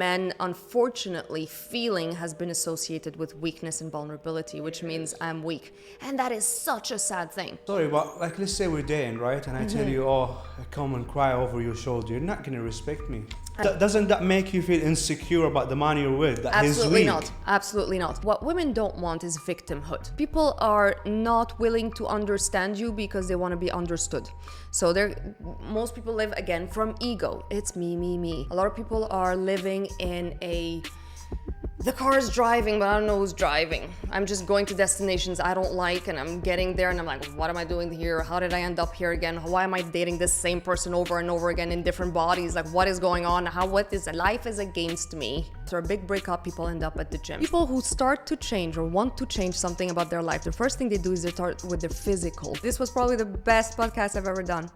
Men, unfortunately, feeling has been associated with weakness and vulnerability, which means I'm weak. And that is such a sad thing. Sorry, but like, let's say we're dating, right? And I tell you, oh, I come and cry over your shoulder. You're not going to respect me. Doesn't that make you feel insecure about the man you're with? That Absolutely he's not. Absolutely not. What women don't want is victimhood. People are not willing to understand you because they want to be understood. So most people live, again, from ego. It's me, me, me. A lot of people are living in the car is driving, but I don't know who's driving. I'm just going to destinations I don't like, and I'm getting there, and I'm like, what am I doing here? How did I end up here again? Why am I dating this same person over and over again in different bodies? Like, what is going on? Life is against me. So a big breakup, people end up at the gym. People who start to change or want to change something about their life, the first thing they do is they start with their physical. This was probably the best podcast I've ever done.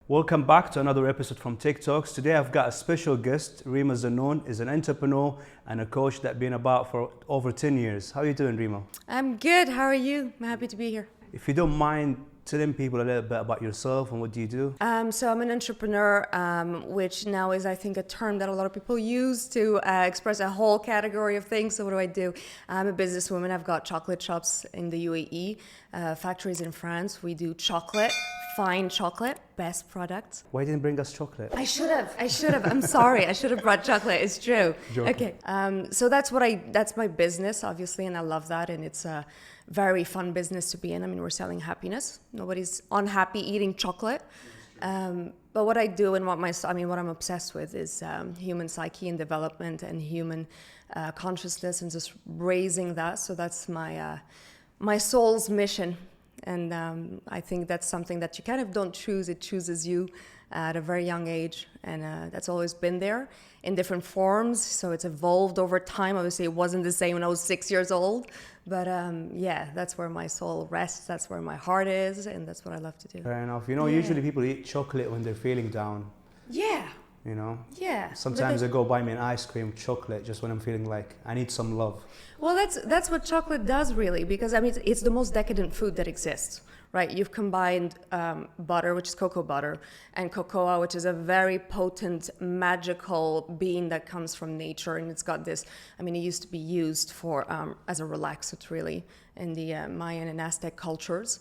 Welcome back to another episode from TikToks. Today I've got a special guest. Rima Zanoun is an entrepreneur and a coach that's been about for over 10 years. How are you doing, Rima? I'm good. How are you? I'm happy to be here. If you don't mind telling people a little bit about yourself and what do you do? So I'm an entrepreneur, which now is, I think, a term that a lot of people use to express a whole category of things. So what do? I'm a businesswoman. I've got chocolate shops in the UAE, factories in France. We do chocolate, fine chocolate, best products. Why didn't you bring us chocolate? I should have. I'm sorry. I should have brought chocolate. It's true. Joking. Okay. So that's my business, obviously, and I love that. And it's a very fun business to be in. I mean, we're selling happiness. Nobody's unhappy eating chocolate. But what I do and what I'm obsessed with is human psyche and development and human consciousness and just raising that. So that's my soul's mission. And I think that's something that you kind of don't choose. It chooses you at a very young age. And that's always been there in different forms. So it's evolved over time. Obviously, it wasn't the same when I was 6 years old. But that's where my soul rests. That's where my heart is. And that's what I love to do. Fair enough. Usually people eat chocolate when they're feeling down. Yeah. Yeah. Sometimes I go buy me an ice cream chocolate just when I'm feeling like I need some love. Well, that's what chocolate does, really, because I mean it's the most decadent food that exists, right? You've combined butter, which is cocoa butter, and cocoa, which is a very potent, magical bean that comes from nature, and it's got this. I mean, it used to be used for as a relaxant, really, in the Mayan and Aztec cultures.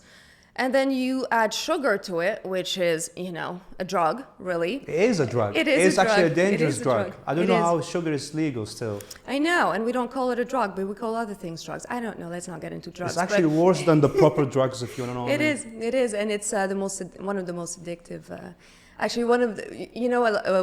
And then you add sugar to it, which is, a drug, really. It is a drug. It is a drug. Actually a dangerous drug. I don't know is. how sugar is legal still. I know, and we don't call it a drug, but we call other things drugs. I don't know. Let's not get into drugs. It's actually worse than the proper drugs, if you want to know. It is, and it's one of the most addictive. Actually,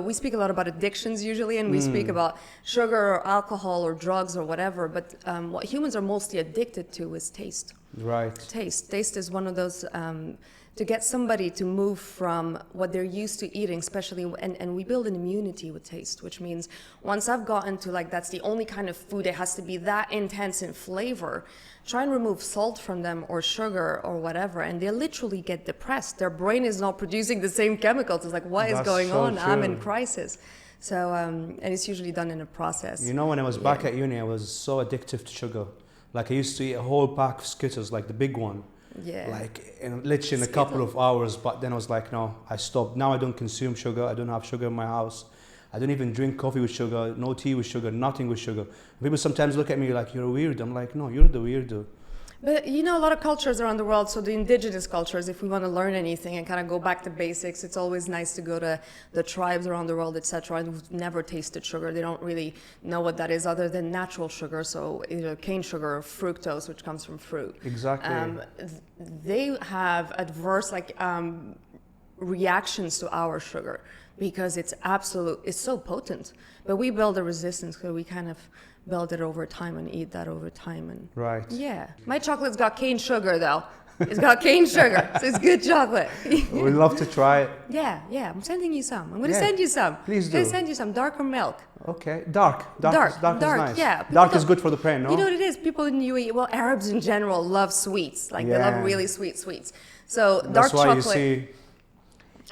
we speak a lot about addictions usually, and we speak about sugar or alcohol or drugs or whatever. But what humans are mostly addicted to is taste. Right. Taste is one of those, to get somebody to move from what they're used to eating, especially, and we build an immunity with taste, which means once I've gotten to that's the only kind of food, it has to be that intense in flavor. Try and remove salt from them or sugar or whatever, and they literally get depressed. Their brain is not producing the same chemicals. It's like, what is going on? True. I'm in crisis. So, and it's usually done in a process. When I was back at uni, I was so addictive to sugar. Like I used to eat a whole pack of Skittles, like the big one. Yeah. Literally in a couple of hours. But then I was like, no, I stopped. Now I don't consume sugar. I don't have sugar in my house. I don't even drink coffee with sugar, no tea with sugar, nothing with sugar. People sometimes look at me like, you're a weirdo. I'm like, no, you're the weirdo. But a lot of cultures around the world, so the indigenous cultures, if we want to learn anything and kind of go back to basics, it's always nice to go to the tribes around the world, etc., and who've never tasted sugar. They don't really know what that is other than natural sugar, so either cane sugar or fructose, which comes from fruit. Exactly. They have adverse reactions to our sugar because it's so potent. But we build a resistance because we kind of build it over time and eat that over time. And right. Yeah. My chocolate's got cane sugar, though. It's got cane sugar, so it's good chocolate. We'd love to try it. Yeah. I'm sending you some. I'm going to send you some. Please do. I'm going to send you some dark or milk. Okay. Dark is nice. Yeah. Dark is good for the brain, no? You know what it is? People in UAE, Arabs in general love sweets. They love really sweet sweets. So dark chocolate. That's why you see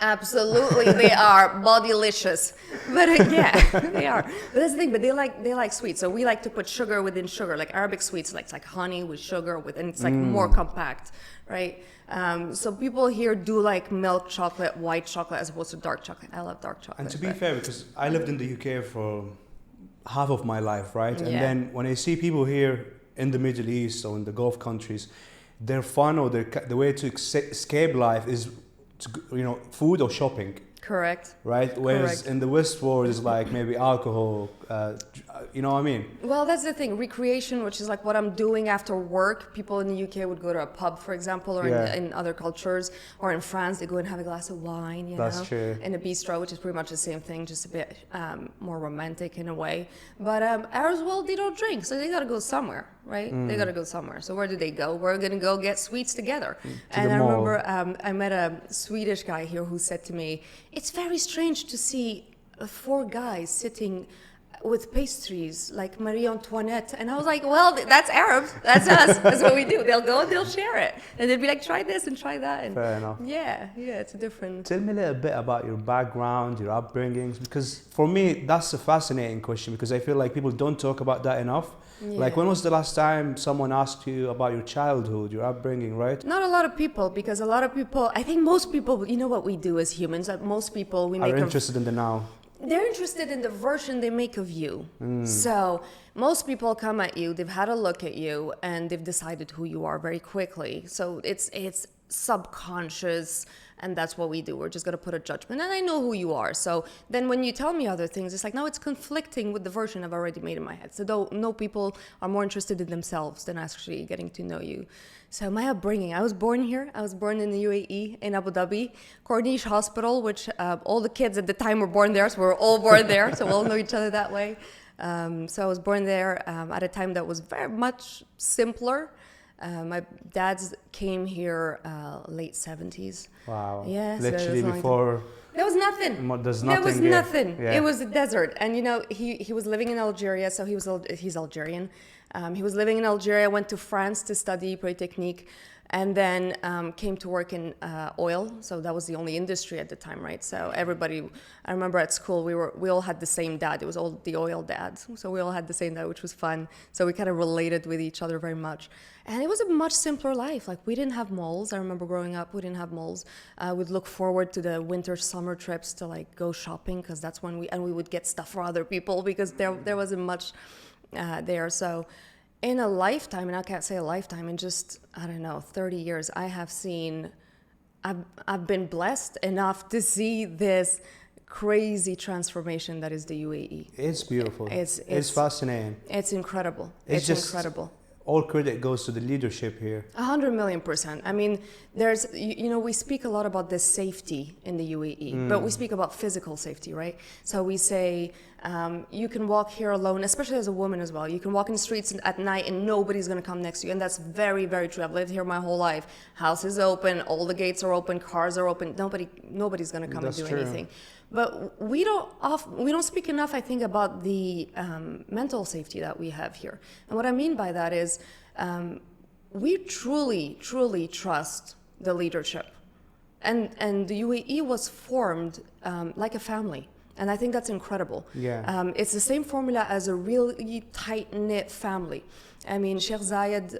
Absolutely, they are bodylicious. But yeah, they are. But that's the thing. But they like sweets. So we like to put sugar within sugar, like Arabic sweets, like it's like honey with sugar, and it's like more compact, right? So people here do like milk chocolate, white chocolate, as opposed to dark chocolate. I love dark chocolate. And to be fair, because I lived in the UK for half of my life, right? And Yeah. then when I see people here in the Middle East or in the Gulf countries, their fun or the way to escape life is, food or shopping, Correct. right? Whereas Correct. in the West world, it's like maybe alcohol, you know what I mean? Well, that's the thing. Recreation, which is like what I'm doing after work. People in the UK would go to a pub, for example, or Yeah. in other cultures, or in France, they go and have a glass of wine, That's true. in a bistro, which is pretty much the same thing, just a bit more romantic in a way. But ours, well, they don't drink, so they got to go somewhere, right? They got to go somewhere. So where do they go? We're going to go get sweets together. And the I mall. remember I met a Swedish guy here who said to me, it's very strange to see 4 guys sitting with pastries like Marie Antoinette. And I was like, well, that's Arabs. That's us. That's what we do. They'll go and they'll share it. And they'll be like, try this and try that. And Fair enough. yeah, it's a different... Tell me a little bit about your background, your upbringings, because for me, that's a fascinating question because I feel like people don't talk about that enough. Yeah. Like, when was the last time someone asked you about your childhood, your upbringing, right? Not a lot of people, because a lot of people, I think most people, you know what we do as humans, that most people, we Are make interested in the now. they're interested in the version they make of you. So most people come at you, they've had a look at you, and they've decided who you are very quickly. So it's subconscious, and that's what we do. We're just going to put a judgment, and I know who you are. So then when you tell me other things, it's like, no, it's conflicting with the version I've already made in my head. So no people are more interested in themselves than actually getting to know you. So my upbringing, I was born here. I was born in the UAE, in Abu Dhabi, Corniche Hospital, which all the kids at the time were born there. So we were all born there. So we all know each other that way. So I was born there at a time that was very much simpler. My dad's came here late 70s. Wow. Yeah. So Literally it was before. there was nothing. There's There was nothing here. nothing. Yeah. It was a desert. And he was living in Algeria, so he's Algerian. He was living in Algeria, went to France to study Polytechnique, and then came to work in oil. So that was the only industry at the time, right? So everybody, I remember at school, we all had the same dad. It was all the oil dads. So we all had the same dad, which was fun. So we kind of related with each other very much. And it was a much simpler life. Like, we didn't have malls. I remember growing up, we didn't have malls. We'd look forward to the winter, summer trips to like go shopping, because that's when we would get stuff for other people, because there wasn't much there. So in a lifetime, and I can't say a lifetime, in just, I don't know, 30 years, I've been blessed enough to see this crazy transformation that is the UAE. It's beautiful. It's fascinating. It's incredible. It's just incredible. All credit goes to the leadership here. 100 million%. I mean, there's, we speak a lot about the safety in the UAE, but we speak about physical safety, right? So we say, you can walk here alone, especially as a woman as well. You can walk in the streets at night and nobody's going to come next to you. And that's very, very true. I've lived here my whole life. House is open, all the gates are open, cars are open. Nobody's going to come That's and do true. anything. But we don't speak enough, I think, about the mental safety that we have here. And what I mean by that is we truly, truly trust the leadership. And the UAE was formed like a family. And I think that's incredible. Yeah. It's the same formula as a really tight-knit family. I mean, Sheikh Zayed,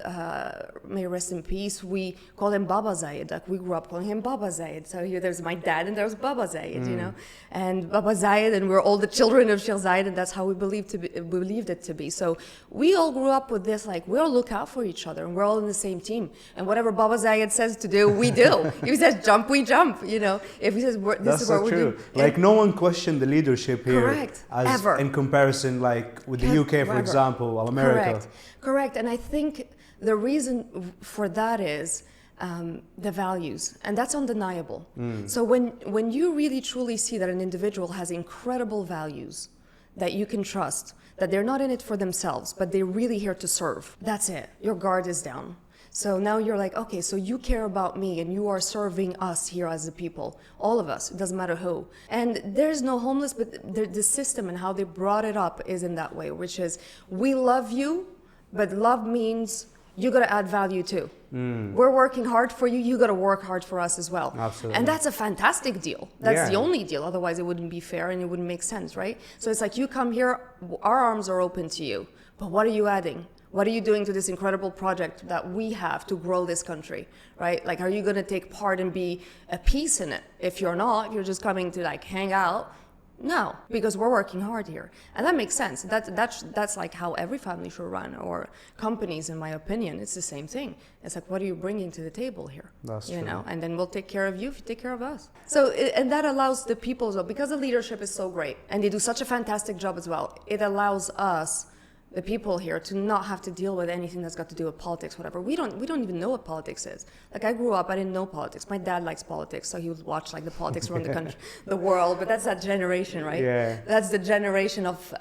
may rest in peace, we call him Baba Zayed. Like, we grew up calling him Baba Zayed. So here there's my dad and there's Baba Zayed, And Baba Zayed, and we're all the children of Sheikh Zayed, and that's how we believed it to be. So we all grew up with this, like, we all look out for each other, and we're all in the same team. And whatever Baba Zayed says to do, we do. If he says jump, we jump, If he says this is what we're doing. Like, no one questioned the leadership here. Correct. As Ever. in comparison, like, with the UK, for example, or America. Correct. And I think the reason for that is the values, and that's undeniable. So when you really truly see that an individual has incredible values that you can trust, that they're not in it for themselves, but they're really here to serve, that's it. Your guard is down. So now you're like, okay, so you care about me and you are serving us here as a people, all of us, it doesn't matter who. And there's no homeless, but the system and how they brought it up is in that way, which is, we love you, but love means you got to add value too. We're working hard for you. You got to work hard for us as well. Absolutely. And that's a fantastic deal. That's the only deal. Otherwise, it wouldn't be fair and it wouldn't make sense, right? So it's like, you come here, our arms are open to you. But what are you adding? What are you doing to this incredible project that we have to grow this country, right? Like, are you going to take part and be a piece in it? If you're not, if you're just coming to like hang out, no, because we're working hard here. And that makes sense. That's like how every family should run, or companies, in my opinion. It's the same thing. It's like, what are you bringing to the table here? That's you true. know, and then we'll take care of you if you take care of us. So, and that allows the people as well, because the leadership is so great and they do such a fantastic job as well. It allows us, the people here, to not have to deal with anything that's got to do with politics, whatever. We don't even know what politics is. Like, I grew up, I didn't know politics. My dad likes politics, so he would watch like the politics around the country, the world. But that's that generation, right? Yeah. That's the generation of,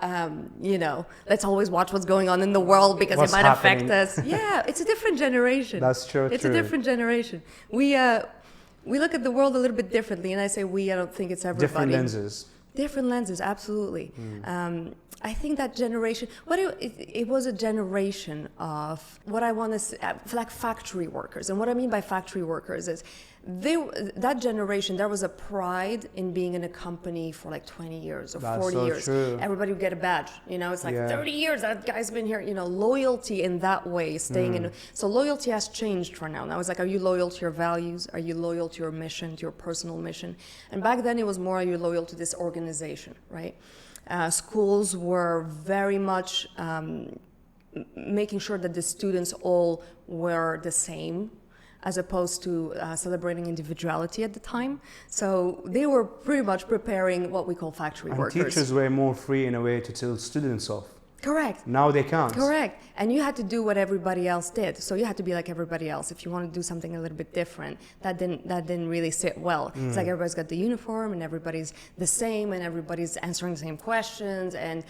you know, let's always watch what's going on in the world because it might affect us. Yeah, it's a different generation. That's true. It's a different generation. We look at the world a little bit differently, and I say we. I don't think it's everybody. Different lenses. Different lenses, absolutely. I think that generation, it was a generation of what I want to say, like factory workers. And what I mean by factory workers is that generation, there was a pride in being in a company for like 20 years or 40 years. True. Everybody would get a badge. You know, it's like 30 years, that guy's been here. You know, loyalty in that way, staying in. So loyalty has changed for now. Now it's like, are you loyal to your values? Are you loyal to your mission, to your personal mission? And back then it was more, are you loyal to this organization, right? Schools were very much making sure that the students all were the same, as opposed to celebrating individuality at the time. So they were pretty much preparing what we call factory workers. And teachers were more free in a way to tell students off. Correct. Now they can't. Correct. And you had to do what everybody else did. So you had to be like everybody else. If you want to do something a little bit different, that didn't really sit well. It's like everybody's got the uniform and everybody's the same and everybody's answering the same questions. And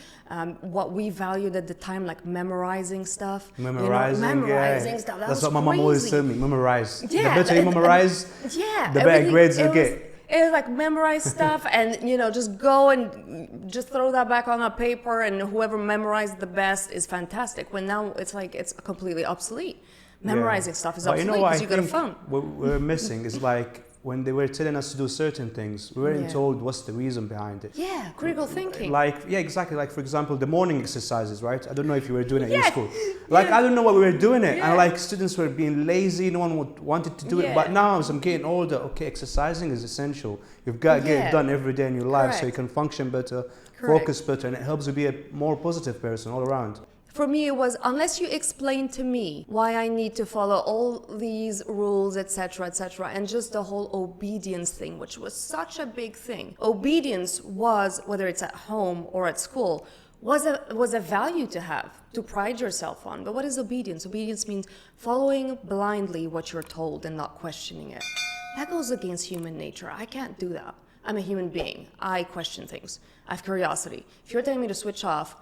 what we valued at the time, like memorizing stuff. Memorizing stuff. That's what my mom always told me. Memorize. Yeah. The better you memorize, the better grades you get. It was like memorize stuff and, you know, just go and just throw that back on a paper and whoever memorized the best is fantastic. When now it's like, it's completely obsolete. Memorizing stuff is obsolete because you got a phone. What we're missing is like, when they were telling us to do certain things, we weren't told what's the reason behind it. Yeah, critical thinking. Like, yeah, exactly. Like, for example, the morning exercises, right? I don't know if you were doing it in school. Like, I don't know what we were doing it. And like, students were being lazy. No one wanted to do it. But now, as I'm getting older, okay, exercising is essential. You've got to get it done every day in your life so you can function better, focus better, and it helps you be a more positive person all around. For me, it was, unless you explain to me why I need to follow all these rules, etc., and just the whole obedience thing, which was such a big thing. Obedience was, whether it's at home or at school, was a value to have, to pride yourself on. But what is obedience? Obedience means following blindly what you're told and not questioning it. That goes against human nature. I can't do that. I'm a human being. I question things. I have curiosity. If you're telling me to switch off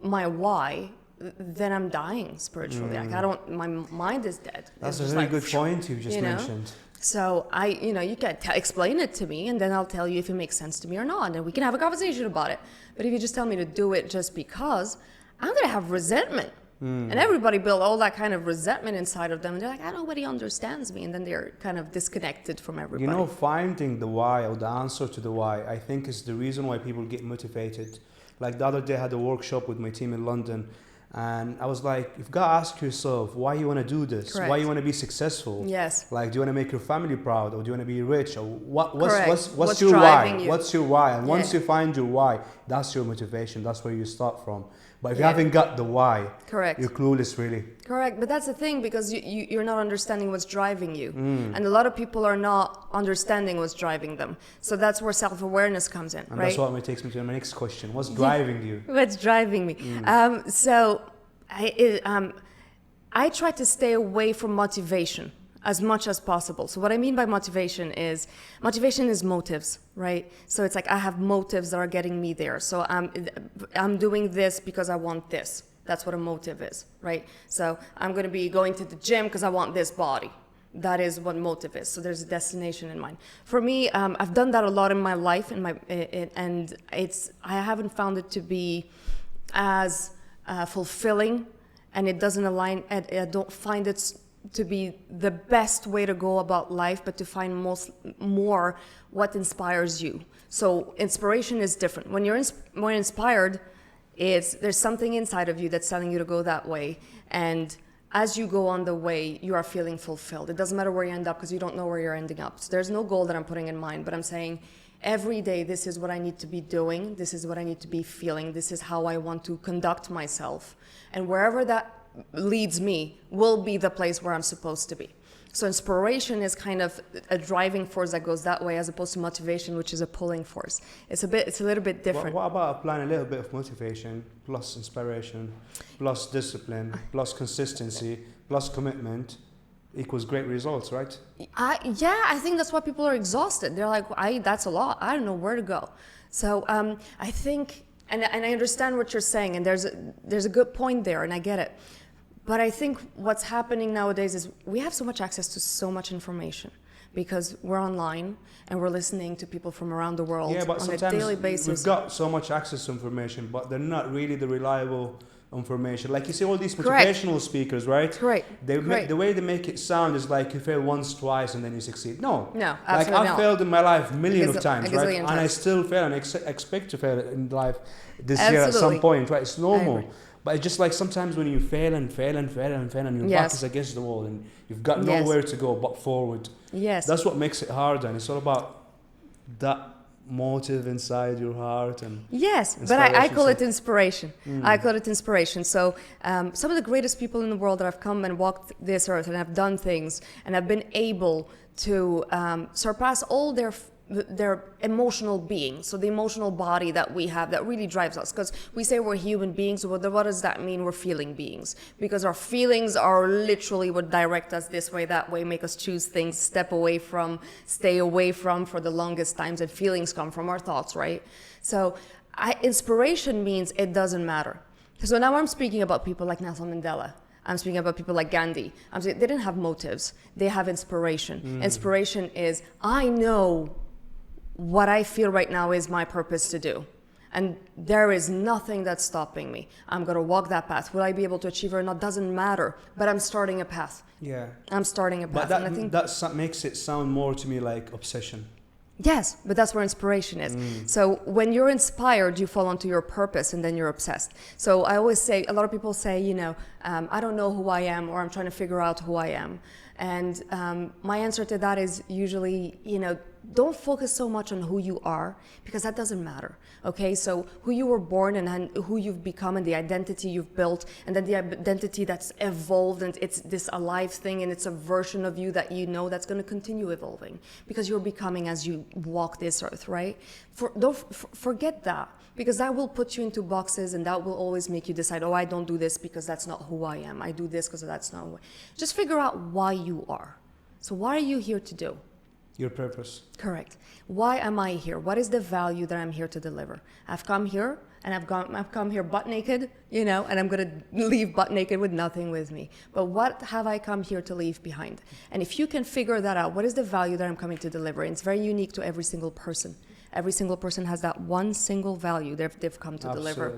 my why, then I'm dying spiritually. Like my mind is dead. That's a very good point you just mentioned. So you can explain it to me and then I'll tell you if it makes sense to me or not. And we can have a conversation about it. But if you just tell me to do it just because, I'm going to have resentment. And everybody built all that kind of resentment inside of them. And they're like, nobody understands me. And then they're kind of disconnected from everybody. You know, finding the why or the answer to the why, I think is the reason why people get motivated. Like the other day I had a workshop with my team in London. And I was like, you've got to ask yourself why you want to do this, why you want to be successful. Yes. Like, do you want to make your family proud, or do you want to be rich, or what's your driving why? you? What's your why? And once you find your why, that's your motivation. That's where you start from. But if you haven't got the why, you're clueless, really. Correct. But that's the thing, because you're not understanding what's driving you. And a lot of people are not understanding what's driving them. So that's where self-awareness comes in, and right? that's what takes me to my next question. What's driving you? What's driving me? So I try to stay away from motivation as much as possible. So what I mean by motivation is motives, right? So it's like I have motives that are getting me there. So I'm doing this because I want this. That's what a motive is, right? So I'm going to be going to the gym because I want this body. That is what motive is. So there's a destination in mind. For me, I've done that a lot in my life, and I haven't found it to be as fulfilling and it doesn't align, I don't find it to be the best way to go about life, but to find more what inspires you. So inspiration is different. When you're more inspired, there's something inside of you that's telling you to go that way. And as you go on the way, you are feeling fulfilled. It doesn't matter where you end up, because you don't know where you're ending up. So there's no goal that I'm putting in mind, but I'm saying every day, this is what I need to be doing. This is what I need to be feeling. This is how I want to conduct myself. And wherever that leads me will be the place where I'm supposed to be. So inspiration is kind of a driving force that goes that way, as opposed to motivation, which is a pulling force. It's a little bit different. What about applying a little bit of motivation plus inspiration plus discipline plus consistency plus commitment equals great results, right? I think that's why people are exhausted. They're like, that's a lot. I don't know where to go. So I think, and I understand what you're saying, and there's a good point there, and I get it. But I think what's happening nowadays is we have so much access to so much information, because we're online and we're listening to people from around the world on a daily basis. We've got so much access to information, but they're not really the reliable information. Like you see all these motivational speakers, right? The way they make it sound is like you fail once, twice, and then you succeed. No, absolutely like I've failed in my life millions of times, right? Times. And I still fail, and expect to fail in life this year at some point, right? It's normal. But it's just like sometimes when you fail and your back is against the wall and you've got nowhere to go but forward. Yes. That's what makes it harder, and it's all about that motive inside your heart. And but I call it inspiration. I call it inspiration. So some of the greatest people in the world that have come and walked this earth and have done things and have been able to surpass all their emotional being, so the emotional body that we have that really drives us, because we say we're human beings. What does that mean? We're feeling beings, because our feelings are literally what direct us this way, that way, make us choose things, step away from, stay away from for the longest times, and feelings come from our thoughts, right? So inspiration means it doesn't matter. So now I'm speaking about people like Nelson Mandela. I'm speaking about people like Gandhi. They didn't have motives. They have inspiration. Inspiration is, I know what I feel right now is my purpose to do. And there is nothing that's stopping me. I'm going to walk that path. Will I be able to achieve it or not? Doesn't matter. But I'm starting a path. Yeah. I'm starting a path. But and I think that makes it sound more to me like obsession. Yes, but that's where inspiration is. So when you're inspired, you fall onto your purpose, and then you're obsessed. So I always say, a lot of people say, I don't know who I am, or I'm trying to figure out who I am. And my answer to that is usually, don't focus so much on who you are, because that doesn't matter. Okay, so who you were born and who you've become and the identity you've built, and then the identity that's evolved, and it's this alive thing, and it's a version of you that that's going to continue evolving, because you're becoming as you walk this earth, right? Don't forget that, because that will put you into boxes, and that will always make you decide, I don't do this because that's not who I am. I do this because that's not who I am. Just figure out why you are. So what are you here to do? Your purpose. Correct. Why am I here? What is the value that I'm here to deliver? I've come here, and I've come here butt naked, and I'm going to leave butt naked with nothing with me. But what have I come here to leave behind? And if you can figure that out, what is the value that I'm coming to deliver? And it's very unique to every single person. Every single person has that one single value they've come to deliver.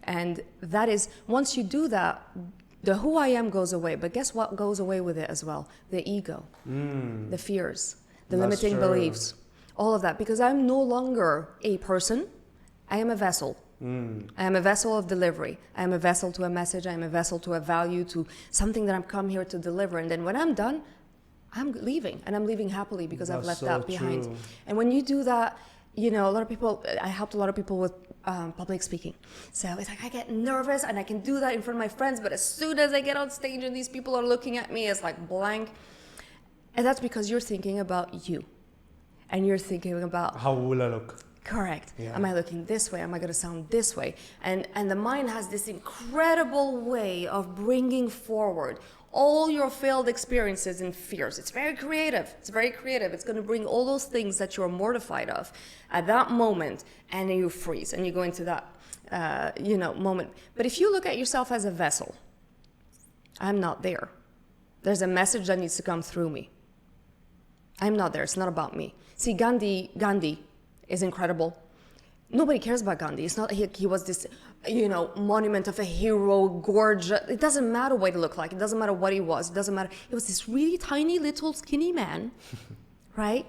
And that is, once you do that, the who I am goes away. But guess what goes away with it as well? The ego, the fears, the limiting beliefs, all of that. Because I'm no longer a person, I am a vessel. I am a vessel of delivery. I am a vessel to a message. I am a vessel to a value, to something that I'm come here to deliver. And then when I'm done, I'm leaving, and I'm leaving happily, because I've left that behind. True. And when you do that, a lot of people, I helped a lot of people with public speaking. So it's like I get nervous, and I can do that in front of my friends, but as soon as I get on stage and these people are looking at me, it's like blank. And that's because you're thinking about you, and you're thinking about how will I look? Correct. Yeah. Am I looking this way? Am I going to sound this way? And the mind has this incredible way of bringing forward all your failed experiences and fears. It's very creative. It's going to bring all those things that you're mortified of at that moment, and then you freeze and you go into that, moment. But if you look at yourself as a vessel, I'm not there. There's a message that needs to come through me. I'm not there. It's not about me. See, Gandhi is incredible. Nobody cares about Gandhi. It's not he was this, monument of a hero, gorgeous. It doesn't matter what he looked like. It doesn't matter what he was. It doesn't matter. He was this really tiny, little, skinny man, right?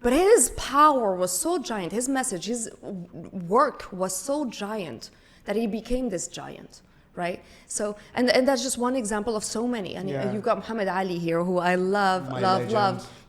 But his power was so giant. His message, his work was so giant that he became this giant, right? So, and that's just one example of so many. And you've got Muhammad Ali here, who I love.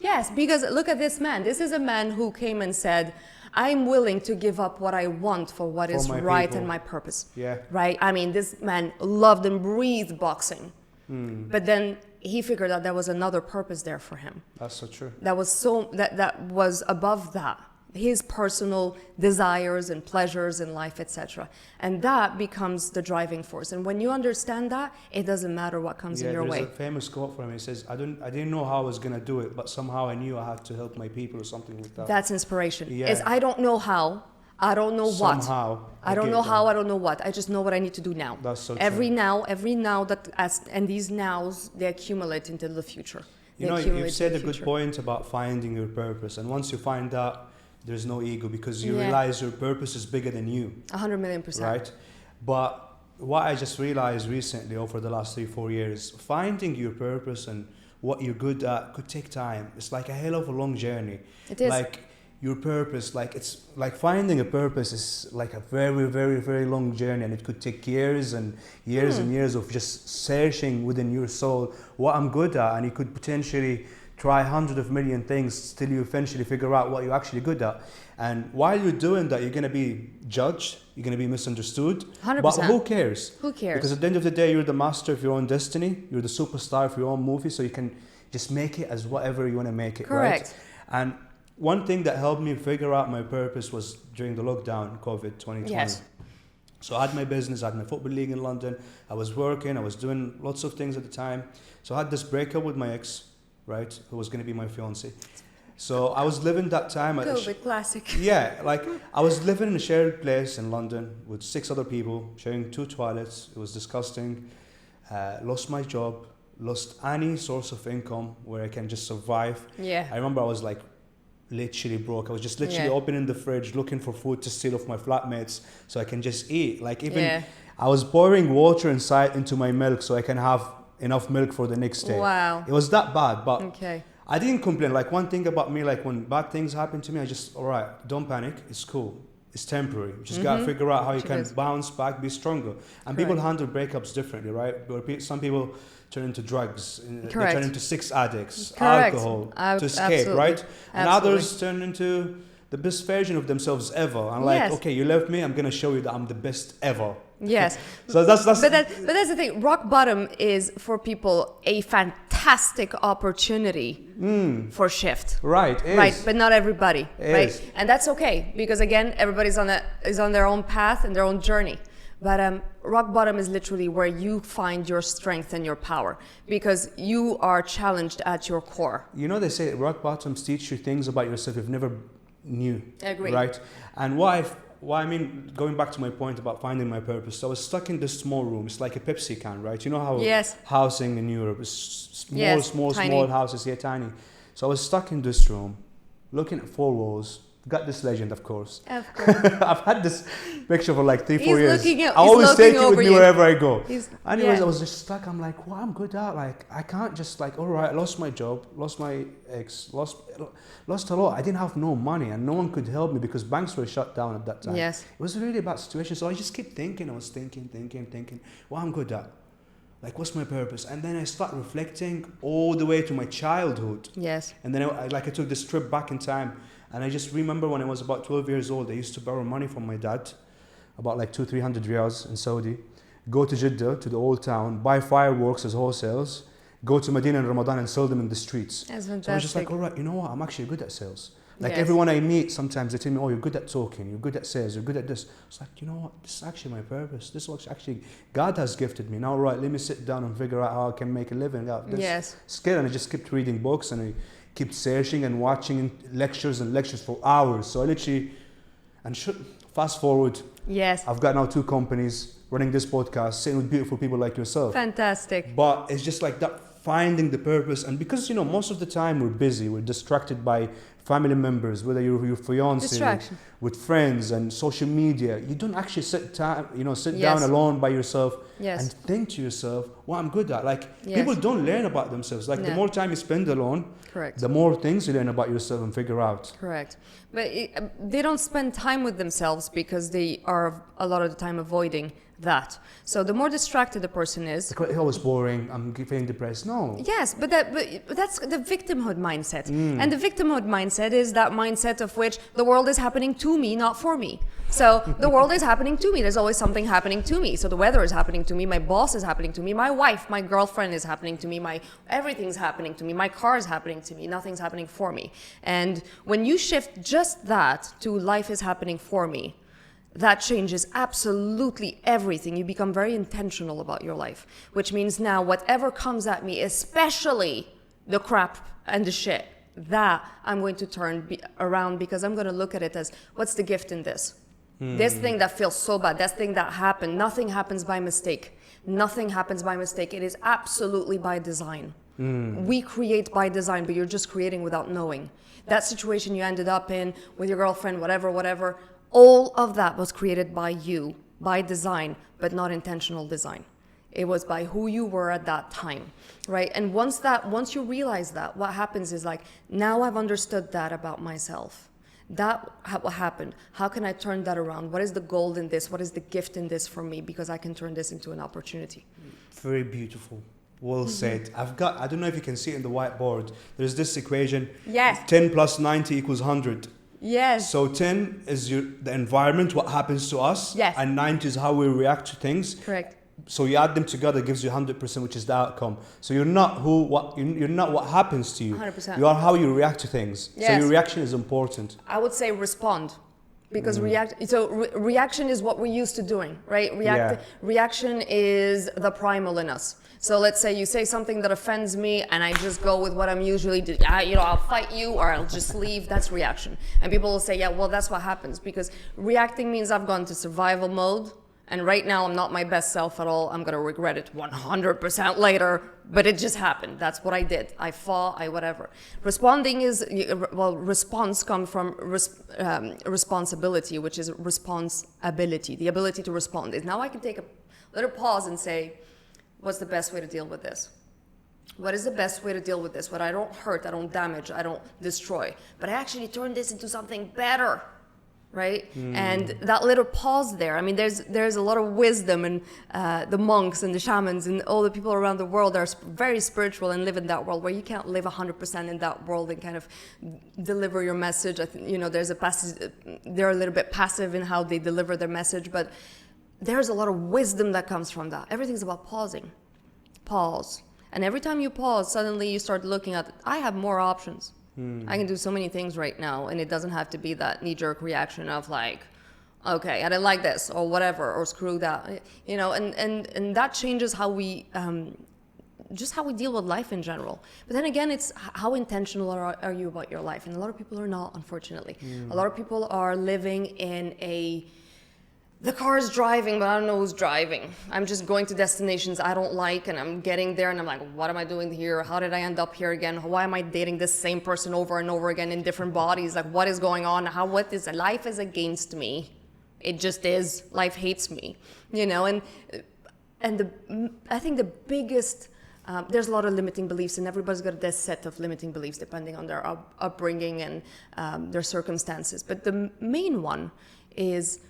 Yes, because look at this man. This is a man who came and said, I'm willing to give up what I want for what is right and my purpose. Yeah. Right? I mean, this man loved and breathed boxing. But then he figured out there was another purpose there for him. That's so true. That was above that. His personal desires and pleasures in life, etc. And that becomes the driving force. And when you understand that, it doesn't matter what comes in your way. There's a famous quote from him. He says, I didn't know how I was going to do it, but somehow I knew I had to help my people or something like that. That's inspiration. Yeah. I don't know how. I don't know what. Somehow. I don't know how, I don't know what. I just know what I need to do now. That's so every now and these nows, they accumulate into the future. You've said a good point about finding your purpose. And once you find that, there's no ego, because you realize your purpose is bigger than you. 100 million%. Right? But what I just realized recently over the last 3-4 years, finding your purpose and what you're good at could take time. It's like a hell of a long journey. It is. Like your purpose, it's like finding a purpose is like a very, very, very long journey, and it could take years and years and years of just searching within your soul what I'm good at, and you could potentially try hundreds of million things till you eventually figure out what you're actually good at. And while you're doing that, you're going to be judged, you're going to be misunderstood. 100%. But who cares? Who cares? Because at the end of the day, you're the master of your own destiny. You're the superstar of your own movie, so you can just make it as whatever you want to make it. Correct. Right? And one thing that helped me figure out my purpose was during the lockdown, COVID 2020. Yes. So I had my business, I had my football league in London. I was working, I was doing lots of things at the time. So I had this breakup with my ex, right, who was going to be my fiancé. So I was living that time. COVID classic. Yeah, I was living in a shared place in London with 6 other people, sharing 2 toilets. It was disgusting. Lost my job, lost any source of income where I can just survive. Yeah. I remember I was literally broke. I was just literally opening the fridge, looking for food to steal off my flatmates so I can just eat. I was pouring water into my milk so I can have enough milk for the next day. Wow. It was that bad, but I didn't complain. One thing about me, when bad things happen to me, I just, all right, don't panic. It's cool. It's temporary. You just gotta figure out how you can bounce back, be stronger. And people handle breakups differently, right? Some people turn into drugs. They turn into sex addicts, alcohol to escape, right? And others turn into the best version of themselves ever. And okay, you left me, I'm gonna show you that I'm the best ever. Yes. So that's but that's the thing. Rock bottom is for people a fantastic opportunity for shift. Right. Right. But not everybody. Right. And that's okay, because again, everybody's is on their own path and their own journey. But rock bottom is literally where you find your strength and your power, because you are challenged at your core. They say rock bottoms teach you things about yourself you've never knew. I agree. Right. And I mean, going back to my point about finding my purpose, so I was stuck in this small room. It's like a Pepsi can, right? You know how housing in Europe is small houses here, tiny. So I was stuck in this room, looking at 4 walls. Got this legend, of course. Of course. I've had this picture for 3-4 years. I always take it with me wherever I go. Anyways, I was just stuck. I'm like, what I'm good at? I can't just all right, I lost my job, lost my ex, lost a lot. I didn't have no money, and no one could help me because banks were shut down at that time. Yes. It was a really bad situation. So I just kept thinking. I was thinking, what I'm good at. What's my purpose? And then I start reflecting all the way to my childhood. Yes. And then I took this trip back in time. And I just remember when I was about 12 years old, I used to borrow money from my dad, about 200-300 riyals in Saudi, go to Jeddah, to the old town, buy fireworks as wholesales, go to Medina in Ramadan and sell them in the streets. That's fantastic. So I was just all right, you know what, I'm actually good at sales. Everyone I meet, sometimes they tell me, oh, you're good at talking, you're good at sales, you're good at this. It's you know what, this is actually my purpose. This is actually, God has gifted me. Now, right, let me sit down and figure out how I can make a living out of this skill. And I just kept reading books, and I kept searching and watching lectures for hours. So I literally, fast forward. Yes. I've got now 2 companies, running this podcast, sitting with beautiful people like yourself. Fantastic. But it's just that, finding the purpose. And because, most of the time we're busy, we're distracted by family members, whether you're your fiance, Distraction. with friends and social media, you don't actually sit down Yes. alone by yourself Yes. and think to yourself, what I'm good at. Like, Yes. people don't learn about themselves. Like, the No. more time you spend alone, Correct. the more things you learn about yourself and figure out. Correct. But they don't spend time with themselves because they are a lot of the time avoiding that. So the more distracted the person is, Like, oh, it's boring, I'm feeling depressed. No. yes, but that's the victimhood mindset. And the victimhood mindset is that mindset of which the world is happening to me, not for me. So the world is happening to me. There's always something happening to me. So the weather is happening to me. My boss is happening to me. My wife, my girlfriend is happening to me. Everything's happening to me. My car is happening to me. Nothing's happening for me. And when you shift just that to life is happening for me, that changes absolutely everything. You become very intentional about your life, which means now whatever comes at me, especially the crap and the shit, that I'm going to turn around, because I'm going to look at it as, what's the gift in this? This thing that feels so bad, this thing that happened, nothing happens by mistake. Nothing happens by mistake. It is absolutely by design. We create by design, but you're just creating without knowing. That situation you ended up in with your girlfriend, whatever, all of that was created by you, by design, but not intentional design. It was by who you were at that time, right? And once you realize that, what happens is like, now I've understood that about myself. That what happened. How can I turn that around? What is the gold in this? What is the gift in this for me? Because I can turn this into an opportunity. Very beautiful. Well said. I don't know if you can see it in the whiteboard. There's this equation. Yes. 10 plus 90 equals 100. Yes. So 10 is the environment, what happens to us. Yes. And 90 is how we react to things. Correct. So you add them together, gives you 100%, which is the outcome. So you're not you're not what happens to you. 100%. You are how you react to things. Yes. So your reaction is important. I would say respond, because reaction is what we're used to doing, right? Reaction is the primal in us. So let's say you say something that offends me and I just go with what I'm usually doing. I'll fight you or I'll just leave. That's reaction. And people will say, yeah, well, that's what happens, because reacting means I've gone to survival mode. And right now I'm not my best self at all. I'm going to regret it 100% later, but it just happened. That's what I did. I fought, whatever. Responding response comes from responsibility, which is responsibility, the ability to respond. Is now I can take a little pause and say, what's the best way to deal with this? What is the best way to deal with this? What I don't hurt, I don't damage, I don't destroy, but I actually turn this into something better. Right? And that little pause there, I mean, there's a lot of wisdom, and the monks and the shamans and all the people around the world are very spiritual and live in that world where you can't live 100% in that world and kind of deliver your message. There's a passage, they're a little bit passive in how they deliver their message, but there's a lot of wisdom that comes from that. Everything's about pausing. Pause. And every time you pause, suddenly you start looking at, I have more options. I can do so many things right now, and it doesn't have to be that knee-jerk reaction of like, okay, I didn't like this, or whatever, or screw that, and that changes how we, just how we deal with life in general. But then again, it's how intentional are you about your life? And a lot of people are not, unfortunately. A lot of people are living in the car is driving, but I don't know who's driving. I'm just going to destinations I don't like, and I'm getting there, and I'm like, what am I doing here? How did I end up here again? Why am I dating this same person over and over again in different bodies? Like, what is going on? Life is against me. It just is. Life hates me, and I think the biggest, there's a lot of limiting beliefs, and everybody's got this set of limiting beliefs depending on their upbringing and their circumstances. But the main one is,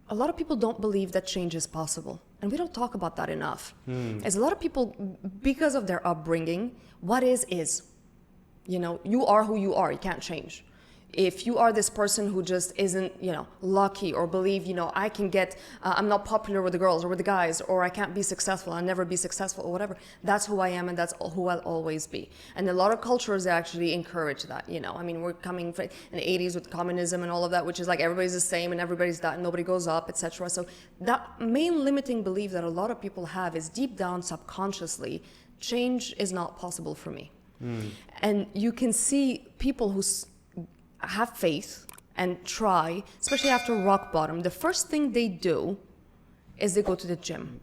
a lot of people don't believe that change is possible. And we don't talk about that enough. As a lot of people, because of their upbringing, what is. You are who you are. You can't change. If you are this person who just isn't, lucky, or believe, I can get, I'm not popular with the girls or with the guys, or I can't be successful, I'll never be successful, or whatever. That's who I am, and that's who I'll always be. And a lot of cultures actually encourage that, I mean, we're coming from in the 80s with communism and all of that, which is like everybody's the same and everybody's that and nobody goes up, etc. So that main limiting belief that a lot of people have is deep down subconsciously, change is not possible for me. And you can see people who have faith and try, especially after rock bottom, the first thing they do is they go to the gym.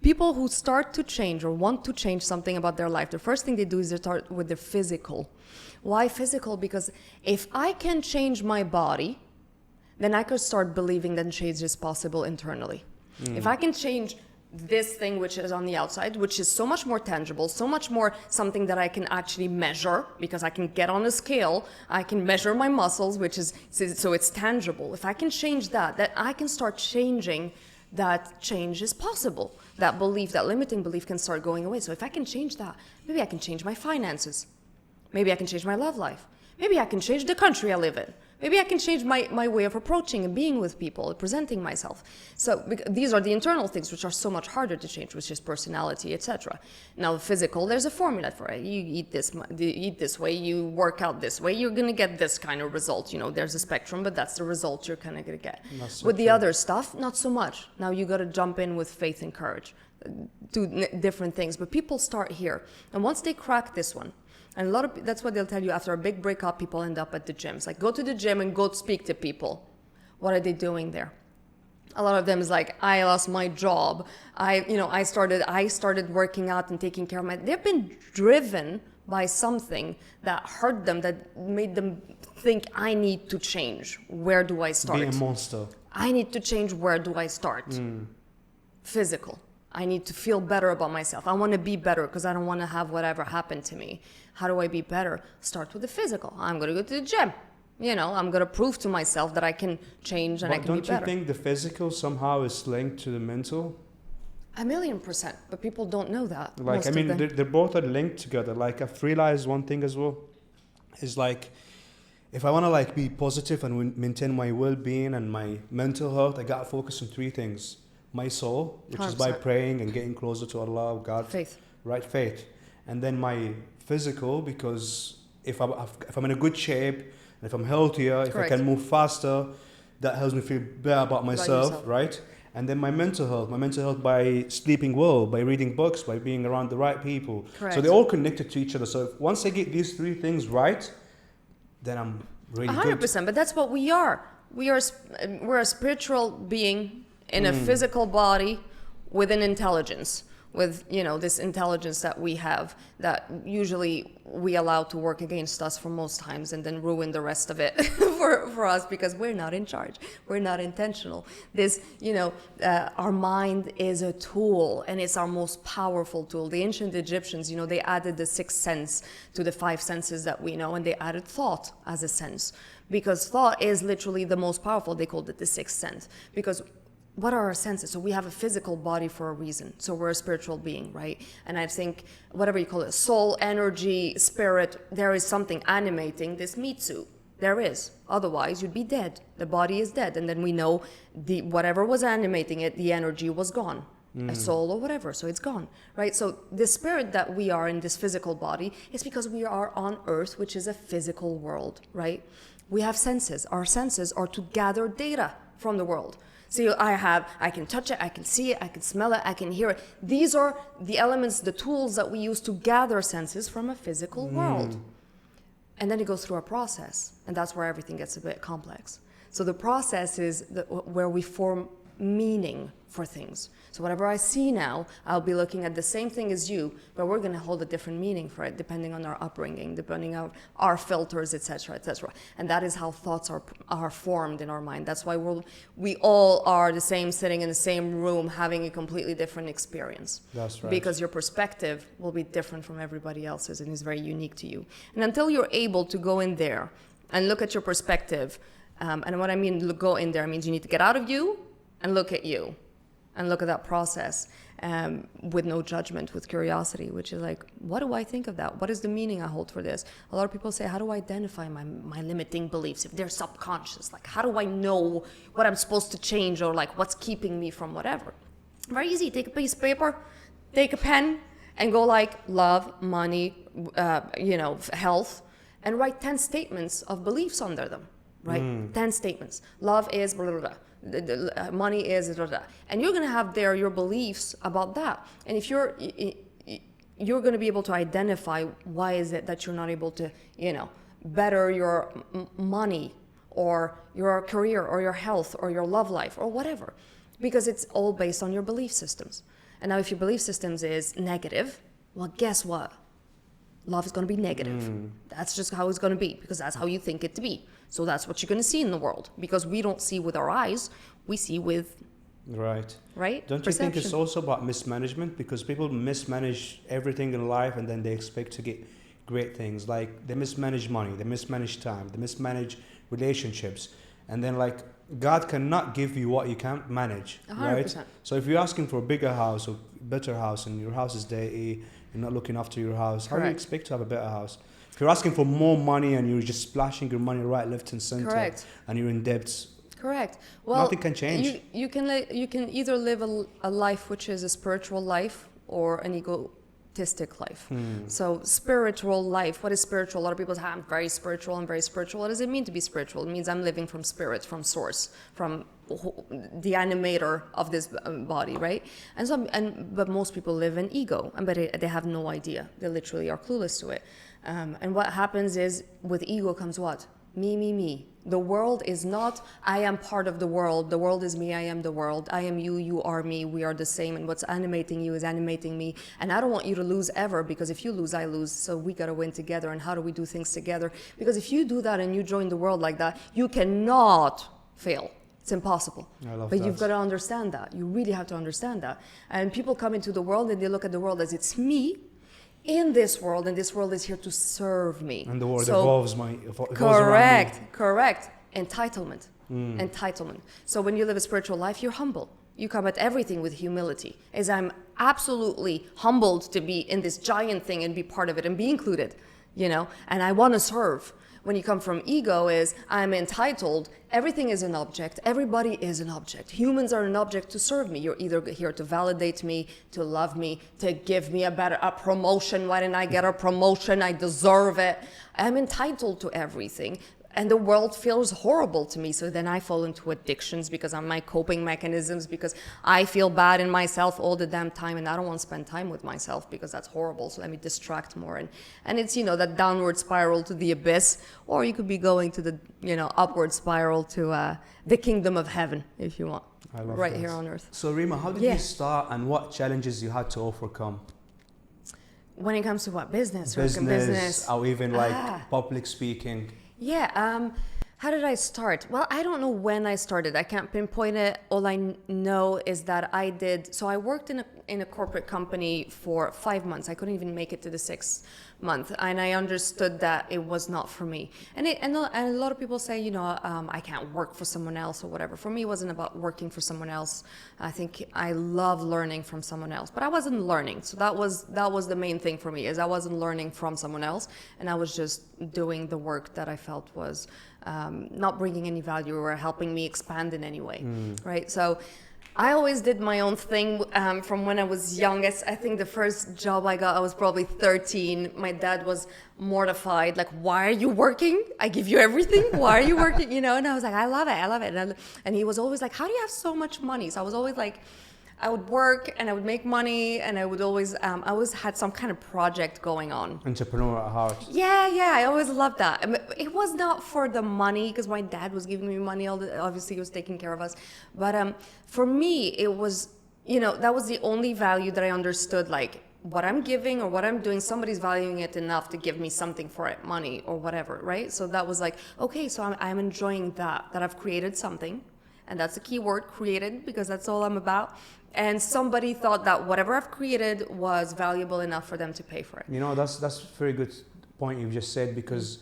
People who start to change or want to change something about their life, the first thing they do is they start with the physical. Why physical? Because if I can change my body, then I could start believing that change is possible internally. If I can change this thing which is on the outside, which is so much more tangible, so much more something that I can actually measure, because I can get on a scale, I can measure my muscles, which is, so it's tangible. If I can change that, then I can start changing that change is possible. That belief, that limiting belief can start going away. So if I can change that, maybe I can change my finances. Maybe I can change my love life. Maybe I can change the country I live in. Maybe I can change my way of approaching and being with people, presenting myself. So these are the internal things which are so much harder to change, which is personality, etc. Now, physical, there's a formula for it. You eat this way, you work out this way, you're going to get this kind of result. You know, there's a spectrum, but that's the result you're kind of going to get. So with the other stuff, not so much. Now you got to jump in with faith and courage, do different things. But people start here. And once they crack this one, and that's what they'll tell you after a big breakup, people end up at the gyms. Like, go to the gym and go speak to people. What are they doing there? A lot of them is like, I lost my job. I started working out and taking care of they've been driven by something that hurt them, that made them think, I need to change. Where do I start? Be a monster. I need to change. Where do I start? Physical. I need to feel better about myself. I want to be better because I don't want to have whatever happened to me. How do I be better? Start with the physical. I'm going to go to the gym. I'm going to prove to myself that I can change and I can be better. Don't you think the physical somehow is linked to the mental? 1,000,000%. But people don't know that. Like, they're both are linked together. Like, I've realized one thing as well. Is like, if I want to like be positive and maintain my well-being and my mental health, I got to focus on three things. My soul, which 100%. Is by praying and getting closer to Allah, God. Faith. Right, faith. And then my physical, because if I'm in a good shape, and if I'm healthier, if I can move faster, that helps me feel better about myself, right? And then my mental health by sleeping well, by reading books, by being around the right people. Correct. So they're all connected to each other. So once I get these three things right, then I'm really 100%, good. but that's what we are. We're a spiritual being in a physical body with an intelligence, with this intelligence that we have, that usually we allow to work against us for most times and then ruin the rest of it for us, because we're not in charge, we're not intentional. This our mind is a tool, and it's our most powerful tool. The ancient Egyptians, they added the sixth sense to the five senses that we know, and they added thought as a sense, because thought is literally the most powerful. They called it the sixth sense, because what are our senses? So we have a physical body for a reason. So we're a spiritual being, right? And I think whatever you call it, soul, energy, spirit, there is something animating this meat suit. There is. Otherwise, you'd be dead. The body is dead. And then we know whatever was animating it, the energy was gone. A soul or whatever. So it's gone, right? So the spirit that we are in this physical body is because we are on Earth, which is a physical world, right? We have senses. Our senses are to gather data from the world. So I can touch it, I can see it, I can smell it, I can hear it. These are the elements, the tools that we use to gather senses from a physical world. And then it goes through a process, and that's where everything gets a bit complex. So the process is where we form meaning for things. So whatever I see now, I'll be looking at the same thing as you, but we're going to hold a different meaning for it, depending on our upbringing, depending on our filters, etc., etc. And that is how thoughts are formed in our mind. That's why we all are the same, sitting in the same room, having a completely different experience. That's right. Because your perspective will be different from everybody else's, and is very unique to you. And until you're able to go in there and look at your perspective, and what I mean go in there means you need to get out of you and look at you. And look at that process with no judgment, with curiosity, which is like, what do I think of that? What is the meaning I hold for this? A lot of people say, how do I identify my limiting beliefs if they're subconscious? Like, how do I know what I'm supposed to change, or like what's keeping me from whatever? Very easy. Take a piece of paper, take a pen, and go like love, money, health, and write 10 statements of beliefs under them, right? 10 statements. Love is blah, blah, blah. Money is blah, blah. And you're going to have there your beliefs about that. And if you're going to be able to identify why is it that you're not able to better your money or your career or your health or your love life or whatever, because it's all based on your belief systems. And now if your belief systems is negative, well, guess what? Love is going to be negative. That's just how it's going to be, because that's how you think it to be. So that's what you're going to see in the world, because we don't see with our eyes, we see with Right. Don't perception. you think it's also about mismanagement? Because people mismanage everything in life and then they expect to get great things. Like they mismanage money, they mismanage time, they mismanage relationships. And then like God cannot give you what you can't manage, 100%. right? So if you're asking for a bigger house or better house and your house is dirty, you're not looking after your house, how do you Correct. expect to have a better house? If you're asking for more money and you're just splashing your money right, left and center, Correct. and you're in debt, Correct. Well, nothing can change. You can either live a life which is a spiritual life or an egotistic life. So spiritual life, what is spiritual? A lot of people say, I'm very spiritual, I'm very spiritual. What does it mean to be spiritual? It means I'm living from spirit, from source, from the animator of this body, right? But most people live in ego, but they have no idea. They literally are clueless to it. And what happens is, with ego comes what? Me. The world is not, I am part of the world. The world is me, I am the world. I am you, you are me, we are the same. And what's animating you is animating me. And I don't want you to lose ever, because if you lose, I lose. So we got to win together. And how do we do things together? Because if you do that and you join the world like that, you cannot fail. It's impossible. I love but that. You've got to understand that. You really have to understand that. And people come into the world and they look at the world as it's me in this world, and this world is here to serve me. And the world So- evolves around me. Correct. Entitlement. So when you live a spiritual life, you're humble. You come at everything with humility. As I'm absolutely humbled to be in this giant thing and be part of it and be included, and I want to serve. When you come from ego is, I'm entitled, everything is an object, everybody is an object. Humans are an object to serve me. You're either here to validate me, to love me, to give me a promotion. Why didn't I get a promotion? I deserve it. I'm entitled to everything. And the world feels horrible to me. So then I fall into addictions because of my coping mechanisms, because I feel bad in myself all the damn time, and I don't want to spend time with myself because that's horrible. So let me distract more. And it's, that downward spiral to the abyss, or you could be going to the, upward spiral to the kingdom of heaven, if you want. I love right that. here on earth. So Rima, how did you start, and what challenges you had to overcome? When it comes to what? Business or even like public speaking? Yeah. How did I start? Well, I don't know when I started. I can't pinpoint it. All I know is that I worked in a corporate company for 5 months. I couldn't even make it to the 6th month. And I understood that it was not for me. And a lot of people say, I can't work for someone else or whatever. For me, it wasn't about working for someone else. I think I love learning from someone else, but I wasn't learning. So that was the main thing for me, is I wasn't learning from someone else. And I was just doing the work that I felt was not bringing any value or helping me expand in any way, right? So I always did my own thing from when I was youngest. I think the first job I got, I was probably 13. My dad was mortified, like, why are you working? I give you everything. Why are you working? And I was like, I love it. And he was always like, how do you have so much money? So I was always like, I would work and I would make money, and I would always, I always had some kind of project going on. Entrepreneur at heart. Yeah, I always loved that. I mean, it was not for the money, because my dad was giving me money obviously he was taking care of us. But for me, it was, that was the only value that I understood, like, what I'm giving or what I'm doing, somebody's valuing it enough to give me something for it, money or whatever, right? So that was like, okay, so I'm enjoying that I've created something. And that's the key word, created, because that's all I'm about. And somebody thought that whatever I've created was valuable enough for them to pay for it. That's a very good point you've just said, because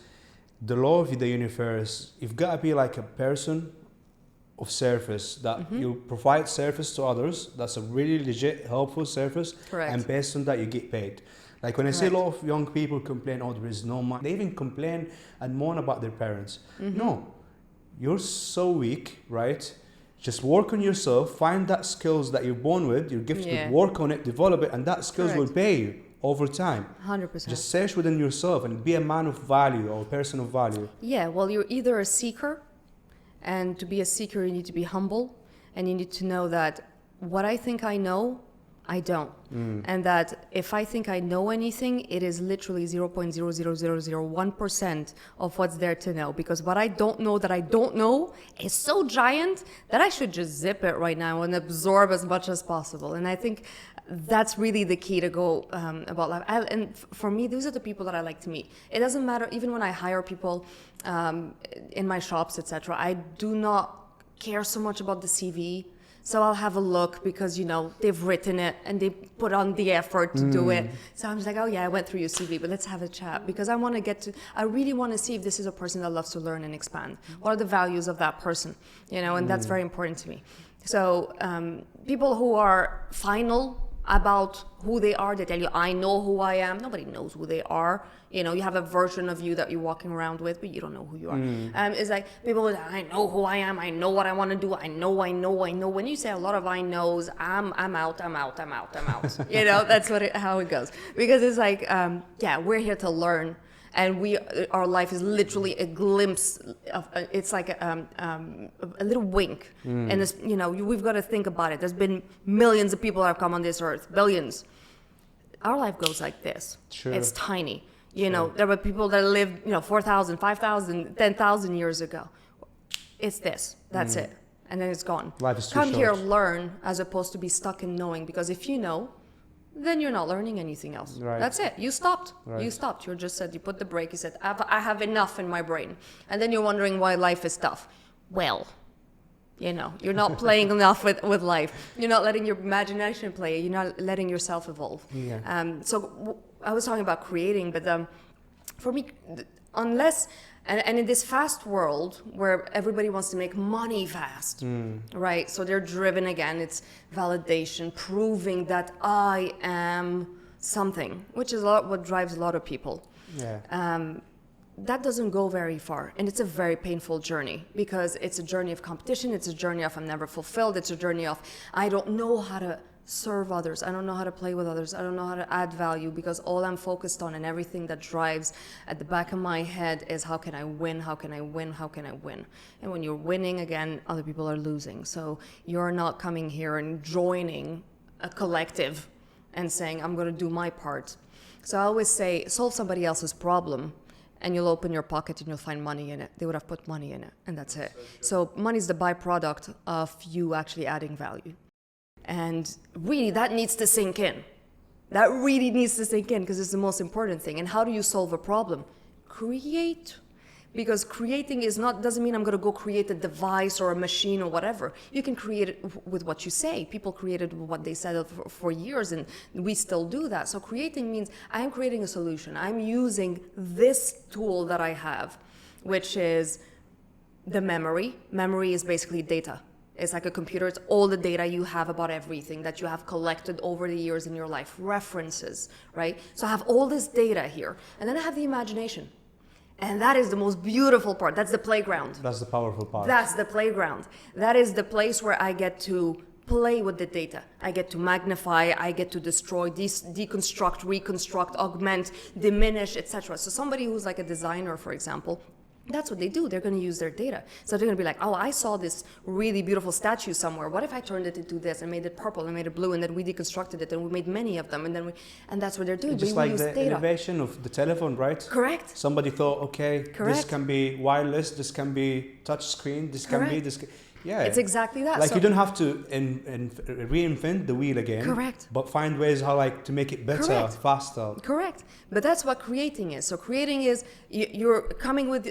the law of the universe, you've got to be like a person of service, that you provide service to others. That's a really legit, helpful service. Correct. And based on that, you get paid. Like when I say a lot of young people complain, there is no money. They even complain and moan about their parents. No, you're so weak, right? Just work on yourself, find that skills that you're born with, you're gifted with, work on it, develop it, and that skills will pay you over time. 100%. Just search within yourself and be a man of value or a person of value. Yeah, well, you're either a seeker, and to be a seeker, you need to be humble, and you need to know that what I think I know, I don't. And that if I think I know anything, it is literally 0.00001% of what's there to know. Because what I don't know that I don't know is so giant that I should just zip it right now and absorb as much as possible. And I think that's really the key to go about life. And for me, those are the people that I like to meet. It doesn't matter, even when I hire people in my shops, etc. I do not care so much about the CV. So I'll have a look because, you know, they've written it and they put on the effort to do it. So I'm just like, oh yeah, I went through your CV, but let's have a chat, because I really want to see if this is a person that loves to learn and expand. What are the values of that person? You know, and that's very important to me. So people who are final about who they are, they tell you, I know who I am. Nobody knows who they are. You know, you have a version of you that you're walking around with, but you don't know who you are. It's like people will say, I know who I am. I know what I want to do. I know. When you say a lot of I knows, I'm out. You know, that's how it goes. Because it's like, we're here to learn. And our life is literally a glimpse of, it's like a little wink. And it's, you know, we've got to think about it. There's been millions of people that have come on this earth, billions. Our life goes like this. Sure. It's tiny. You know, there were people that lived, 4,000, 5,000, 10,000 years ago. It's this. That's it. And then it's gone. Life is too Come short. here, learn, as opposed to be stuck in knowing. Because if you know, then you're not learning anything else. Right. That's it. You stopped. Right. You stopped. You just said, you put the brake. You said, I have enough in my brain. And then you're wondering why life is tough. Well, you know, you're not playing enough with life. You're not letting your imagination play. You're not letting yourself evolve. Yeah. I was talking about creating, but for me, unless... And in this fast world where everybody wants to make money fast, right? So they're driven again. It's validation, proving that I am something, which is what drives a lot of people. Yeah. That doesn't go very far. And it's a very painful journey, because it's a journey of competition. It's a journey of I'm never fulfilled. It's a journey of I don't know how to serve others. I don't know how to play with others. I don't know how to add value, because all I'm focused on and everything that drives at the back of my head is how can I win? How can I win? How can I win? And when you're winning, again, other people are losing. So you're not coming here and joining a collective and saying, I'm going to do my part. So I always say, solve somebody else's problem and you'll open your pocket and you'll find money in it. They would have put money in it, and that's it. So money is the byproduct of you actually adding value. And really, that needs to sink in. That really needs to sink in, because it's the most important thing. And how do you solve a problem? Create. Because creating doesn't mean I'm going to go create a device or a machine or whatever. You can create it with what you say. People created what they said for years, and we still do that. So creating means I'm creating a solution. I'm using this tool that I have, which is the memory. Memory is basically data. It's like a computer. It's all the data you have about everything that you have collected over the years in your life, references, right? So I have all this data here. And then I have the imagination. And that is the most beautiful part. That's the playground. That's the powerful part. That's the playground. That is the place where I get to play with the data. I get to magnify, I get to destroy, deconstruct, reconstruct, augment, diminish, etc. So somebody who's like a designer, for example, that's what they do. They're going to use their data. So they're going to be like, oh, I saw this really beautiful statue somewhere. What if I turned it into this and made it purple and made it blue, and then we deconstructed it and we made many of them, and that's what they're doing. Just like the innovation of the telephone, right? Correct. Somebody thought, okay, Correct. This can be wireless, this can be touch screen, this can be this. Yeah, it's exactly that. Like, so, you don't have to reinvent the wheel again. Correct. But find ways how to make it better, Correct. faster. Correct. But that's what creating is. So creating is you're coming with,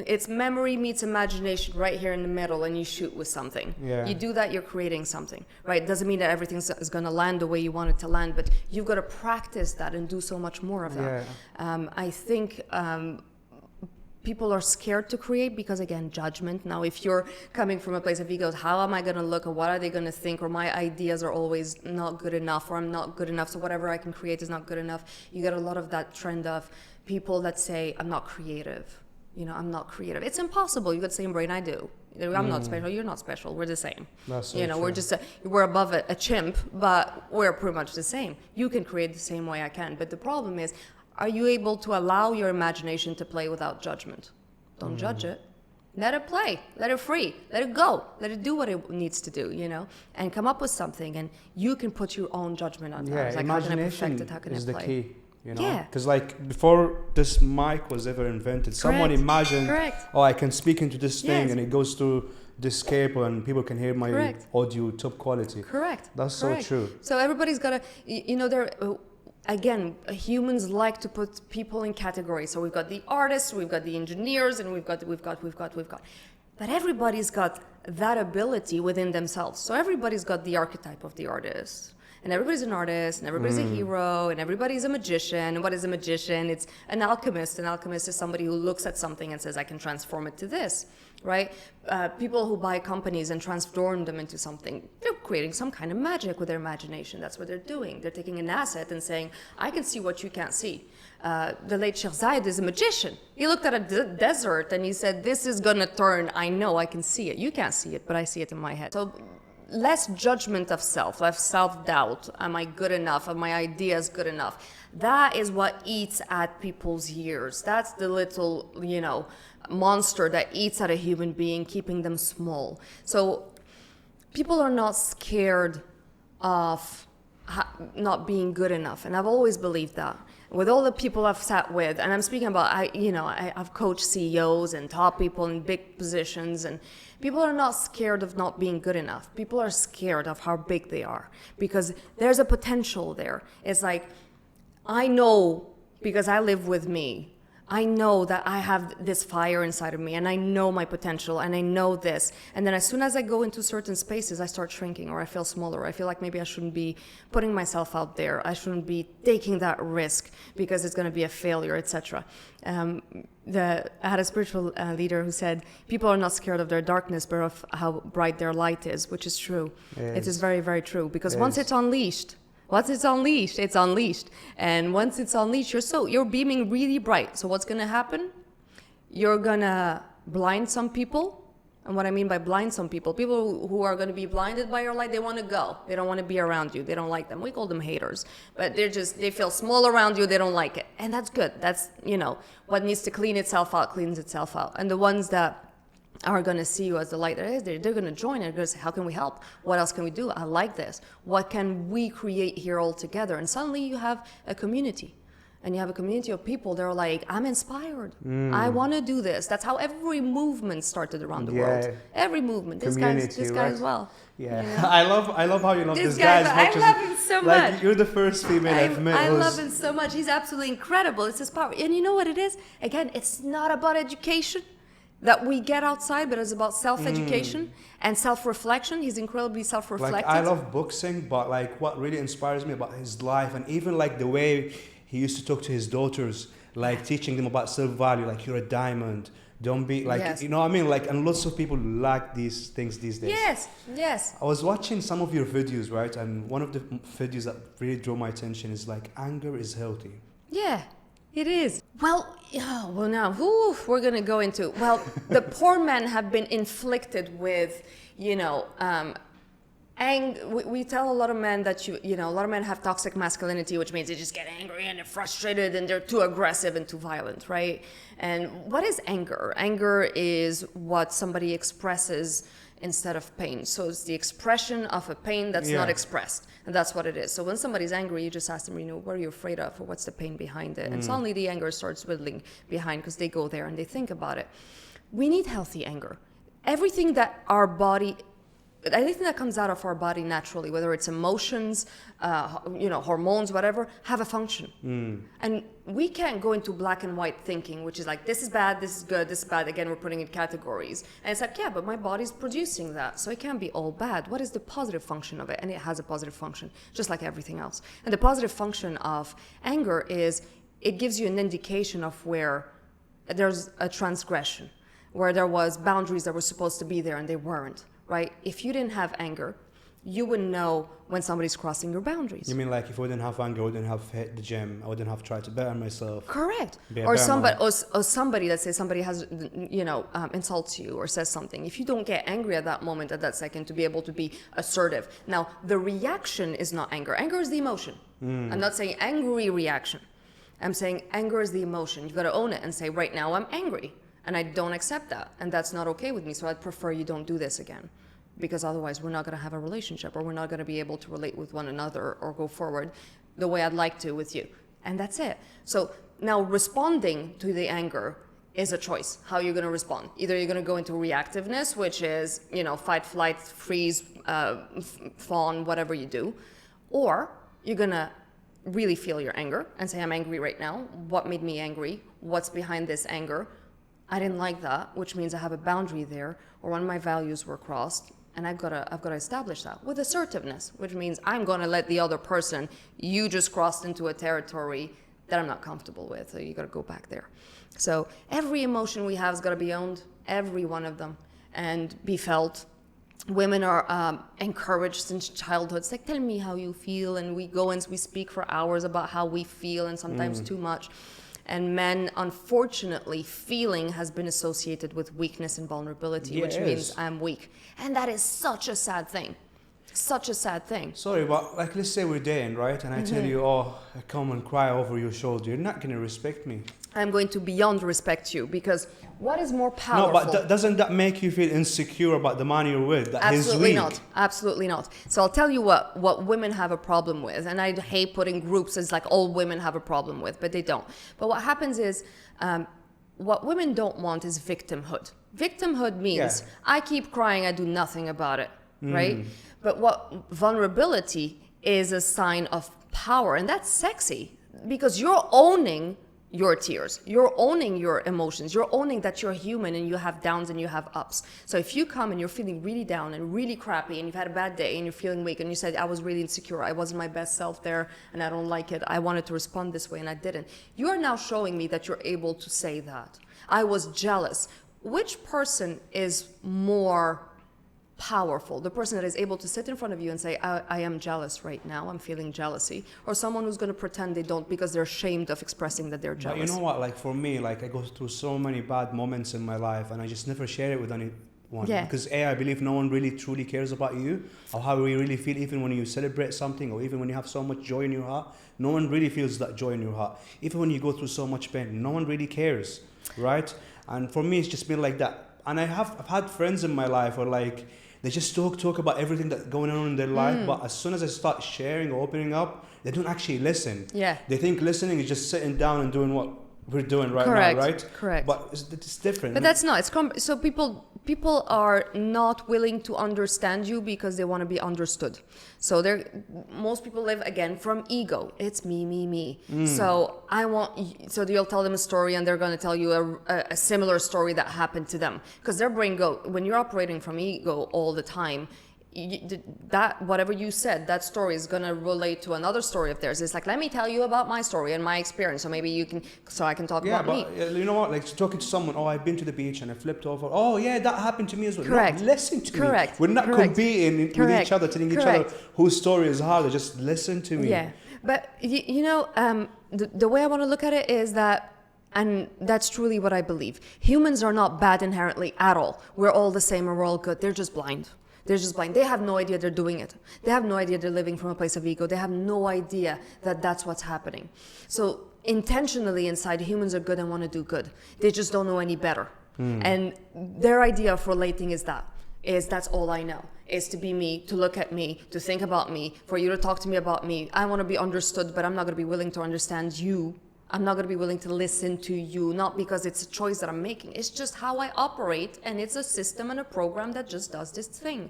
it's memory meets imagination right here in the middle, and you shoot with something. Yeah. You do that, you're creating something, right? Doesn't mean that everything is going to land the way you want it to land, but you've got to practice that and do so much more of that. Yeah. I think people are scared to create because, again, judgment. Now, if you're coming from a place of egos, how am I going to look, or what are they going to think, or my ideas are always not good enough, or I'm not good enough, so whatever I can create is not good enough. You get a lot of that trend of people that say, I'm not creative. I'm not creative. It's impossible. You got the same brain I do. I'm not special. You're not special. We're the same. That's so true. We're just we're above a chimp, but we're pretty much the same. You can create the same way I can, but the problem is, are you able to allow your imagination to play without judgment? Don't judge it. Let it play. Let it free. Let it go. Let it do what it needs to do, and come up with something. And you can put your own judgment on that. Yeah, It's like, imagination how can I perfect it? How can is I the play? key. you know? Yeah. Because like before this mic was ever invented, someone imagined, oh, I can speak into this thing and it goes through this cable and people can hear my audio top quality. Correct. That's so true. So everybody's got to, you know, again, humans like to put people in categories. So we've got the artists, we've got the engineers, and we've got. But everybody's got that ability within themselves. So everybody's got the archetype of the artist. And everybody's an artist, and everybody's a hero, and everybody's a magician. And what is a magician? It's an alchemist. An alchemist is somebody who looks at something and says, I can transform it to this, right? People who buy companies and transform them into something, they're creating some kind of magic with their imagination. That's what they're doing. They're taking an asset and saying, I can see what you can't see. The late Sheikh Zayed is a magician. He looked at a desert and he said, this is going to turn. I know, I can see it. You can't see it, but I see it in my head. So less judgment of self, less self-doubt. Am I good enough? Are my ideas good enough? That is what eats at people's ears. That's the little, you know, monster that eats at a human being, keeping them small. So people are not scared of not being good enough. And I've always believed that. With all the people I've sat with, and I'm speaking about, I've coached CEOs and top people in big positions, and people are not scared of not being good enough. People are scared of how big they are because there's a potential there. It's like, I know because I live with me. I know that I have this fire inside of me and I know my potential and I know this. And then as soon as I go into certain spaces, I start shrinking or I feel smaller. I feel like maybe I shouldn't be putting myself out there. I shouldn't be taking that risk because it's going to be a failure, etc. I had a spiritual leader who said, people are not scared of their darkness, but of how bright their light is, which is true. It is very, very true because once it's unleashed, it's unleashed. And once it's unleashed, you're beaming really bright. So what's going to happen? You're going to blind some people. And what I mean by blind some people who are going to be blinded by your light, they want to go. They don't want to be around you. They don't like them. We call them haters. But they feel small around you. They don't like it. And that's good. That's, what needs to clean itself out, cleans itself out. And the ones that are going to see you as the light that is, they're going to join and they're going to say, how can we help? What else can we do? I like this. What can we create here all together? And suddenly you have a community. And you have a community of people that are like, I'm inspired. I want to do this. That's how every movement started around the world. Every movement. This guy as well. Yeah. I love how you love this guy as much. I love him so much. Like, you're the first female I've met. I love him so much. He's absolutely incredible. It's his power. And you know what it is? Again, it's not about education that we get outside, but it's about self-education and self-reflection. He's incredibly self-reflective. Like, I love boxing, but like what really inspires me about his life and even like the way he used to talk to his daughters, like teaching them about self-value, like you're a diamond. Don't be like, you know what I mean? Like, and lots of people lack these things these days. Yes. I was watching some of your videos, right? And one of the videos that really drew my attention is like, anger is healthy. Yeah. It is. Well, now, we're going to go into, the poor men have been inflicted with, we tell a lot of men that, a lot of men have toxic masculinity, which means they just get angry and they're frustrated and they're too aggressive and too violent, right? And what is anger? Anger is what somebody expresses instead of pain. So it's the expression of a pain that's not expressed. And that's what it is. So when somebody's angry, you just ask them, what are you afraid of? Or what's the pain behind it? And suddenly the anger starts whittling behind because they go there and they think about it. We need healthy anger. Anything that comes out of our body naturally, whether it's emotions, hormones, whatever, have a function. And we can't go into black and white thinking, which is like, this is bad, this is good, this is bad. Again, we're putting in categories. And it's like, yeah, but my body's producing that. So it can't be all bad. What is the positive function of it? And it has a positive function, just like everything else. And the positive function of anger is it gives you an indication of where there's a transgression, where there was boundaries that were supposed to be there and they weren't. Right? If you didn't have anger, you wouldn't know when somebody's crossing your boundaries. You mean like if I didn't have anger, I wouldn't have hit the gym, I wouldn't have tried to better myself. Correct. Or somebody, let's say somebody has, insults you or says something. If you don't get angry at that moment, at that second, to be able to be assertive. Now, the reaction is not anger. Anger is the emotion. I'm not saying angry reaction. I'm saying anger is the emotion. You've got to own it and say, right now I'm angry. And I don't accept that. And that's not okay with me. So I'd prefer you don't do this again. Because otherwise we're not going to have a relationship or we're not going to be able to relate with one another or go forward the way I'd like to with you. And that's it. So now responding to the anger is a choice. How you're going to respond. Either you're going to go into reactiveness, which is, fight, flight, freeze, fawn, whatever you do. Or you're going to really feel your anger and say, I'm angry right now. What made me angry? What's behind this anger? I didn't like that, which means I have a boundary there, or one of my values were crossed. And I've got to establish that with assertiveness, which means I'm going to let the other person, you just crossed into a territory that I'm not comfortable with. So you got to go back there. So every emotion we have has got to be owned, every one of them, and be felt. Women are encouraged since childhood. It's like, tell me how you feel. And we go and we speak for hours about how we feel, and sometimes too much. And men, unfortunately, feeling has been associated with weakness and vulnerability, which means I'm weak. And that is such a sad thing. Such a sad thing. Sorry, but like, let's say we're dating, right? And I tell you, I come and cry over your shoulder. You're not going to respect me. I'm going to beyond respect you, because what is more powerful? No, but doesn't that make you feel insecure about the man you're with? That Absolutely he's weak? not. Absolutely not. So I'll tell you what women have a problem with, and I hate putting groups as like all women have a problem with, but they don't. But what happens is, what women don't want is victimhood. Victimhood means I keep crying, I do nothing about it, right? But what vulnerability is a sign of power, and that's sexy, because you're owning your tears, you're owning your emotions, you're owning that you're human and you have downs and you have ups. So if you come and you're feeling really down and really crappy and you've had a bad day and you're feeling weak and you said, I was really insecure, I wasn't my best self there and I don't like it, I wanted to respond this way and I didn't. You are now showing me that you're able to say that. I was jealous. Which person is more powerful? The person that is able to sit in front of you and say, I am jealous right now, I'm feeling jealousy, or someone who's going to pretend they don't because they're ashamed of expressing that they're jealous? But you know what, like for me, like I go through so many bad moments in my life and I just never share it with anyone. Because I believe no one really truly cares about you or how you really feel, even when you celebrate something or even when you have so much joy in your heart. No one really feels that joy in your heart. Even when you go through so much pain, no one really cares, right? And for me, it's just been like that. And I've had friends in my life where like, they just talk about everything that's going on in their life, but as soon as I start sharing or opening up, they don't actually listen. Yeah. They think listening is just sitting down and doing what we're doing right now, right? Correct. But it's different. But that's not. So people are not willing to understand you because they want to be understood. So most people live again from ego. It's me. So you'll tell them a story and they're going to tell you a similar story that happened to them, because their brain when you're operating from ego all the time, that whatever you said, that story is going to relate to another story of theirs. It's like, let me tell you about my story and my experience, so maybe I can talk about me. You know what, like talking to someone, I've been to the beach and I flipped over, that happened to me as well. Correct. No, listen to me. We're not competing with each other, telling each other whose story is harder. Just listen to me. Yeah, but the way I want to look at it is that, and that's truly what I believe, humans are not bad inherently at all. We're all the same and we're all good. They're just blind. They have no idea they're doing it. They have no idea they're living from a place of ego. They have no idea that that's what's happening. So intentionally inside, humans are good and want to do good. They just don't know any better. And their idea of relating is that's all I know, is to be me, to look at me, to think about me, for you to talk to me about me. I want to be understood, but I'm not going to be willing to understand you. I'm not going to be willing to listen to you, not because it's a choice that I'm making. It's just how I operate, and it's a system and a program that just does this thing.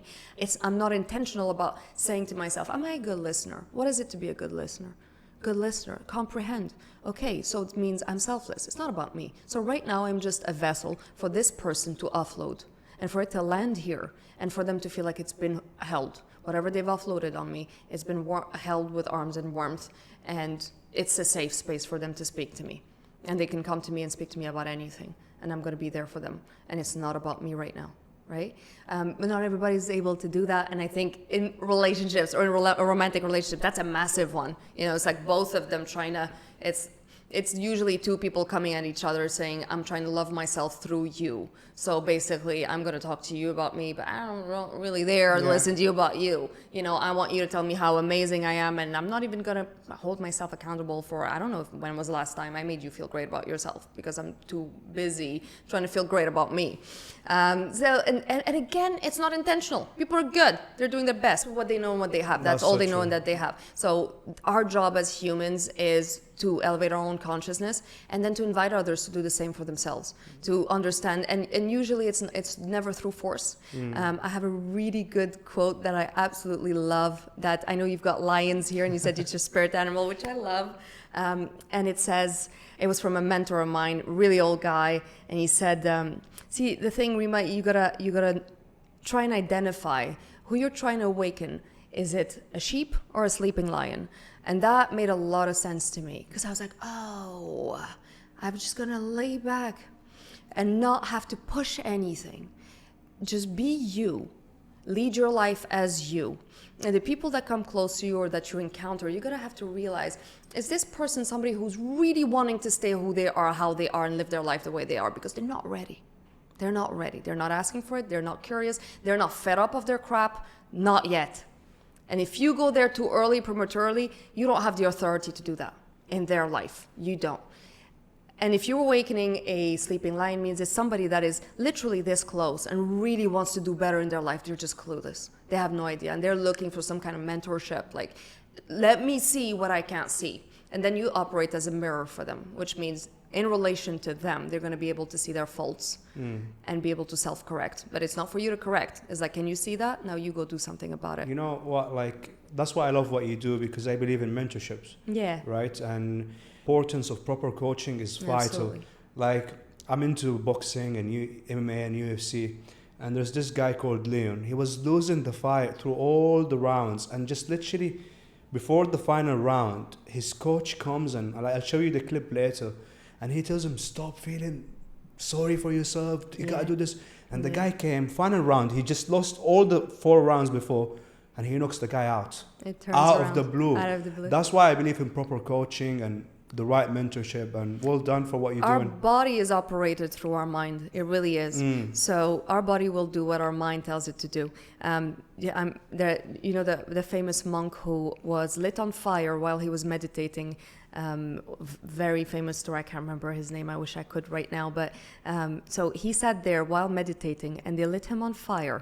I'm not intentional about saying to myself, am I a good listener? What is it to be a good listener? Good listener, comprehend. Okay, so it means I'm selfless. It's not about me. So right now I'm just a vessel for this person to offload and for it to land here and for them to feel like it's been held. Whatever they've offloaded on me, it's been held with arms and warmth, and it's a safe space for them to speak to me. And they can come to me and speak to me about anything, and I'm going to be there for them. And it's not about me right now, right? But not everybody's able to do that. And I think in relationships or in a romantic relationship, that's a massive one. It's like both of them trying to, it's usually two people coming at each other saying, I'm trying to love myself through you. So basically, I'm going to talk to you about me, but I'm not really there to listen to you about you. I want you to tell me how amazing I am, and I'm not even going to hold myself accountable for, I don't know when was the last time I made you feel great about yourself, because I'm too busy trying to feel great about me. And again, it's not intentional. People are good. They're doing their best with what they know and what they have. That's all they know and that they have. So our job as humans is to elevate our own consciousness, and then to invite others to do the same for themselves, to understand. And usually it's never through force. I have a really good quote that I absolutely love, that I know you've got lions here and you said it's your spirit animal, which I love. And it says, it was from a mentor of mine, really old guy, and he said, see, the thing, Rima, you gotta try and identify who you're trying to awaken. Is it a sheep or a sleeping lion? And that made a lot of sense to me, because I was like, oh, I'm just gonna lay back and not have to push anything. Just be you. Lead your life as you. And the people that come close to you or that you encounter, you're gonna have to realize, is this person somebody who's really wanting to stay who they are, how they are, and live their life the way they are? Because they're not ready. They're not ready. They're not asking for it. They're not curious. They're not fed up of their crap. Not yet. And if you go there too early, prematurely, you don't have the authority to do that in their life. You don't. And if you're awakening a sleeping lion, means it's somebody that is literally this close and really wants to do better in their life. They're just clueless. They have no idea. And they're looking for some kind of mentorship. Like, let me see what I can't see. And then you operate as a mirror for them, which means in relation to them, they're going to be able to see their faults and be able to self-correct. But it's not for you to correct. It's like, can you see that? Now you go do something about it. You know what, like, that's why I love what you do, because I believe in mentorships. Yeah. Right? And importance of proper coaching is vital. Absolutely. Like, I'm into boxing and MMA and UFC, and there's this guy called Leon. He was losing the fight through all the rounds, and just literally before the final round, his coach comes, and I'll show you the clip later, and he tells him, stop feeling sorry for yourself, you gotta do this. And the guy came, final round, he just lost all the 4 rounds before, and he knocks the guy out. It turns out around. of the blue. Out of the blue. That's why I believe in proper coaching and the right mentorship, and well done for what you're Our doing. body is operated through our mind. It really is. So our body will do what our mind tells it to do. The famous monk who was lit on fire while he was meditating. Very famous story. I can't remember his name. I wish I could right now. But so he sat there while meditating, and they lit him on fire.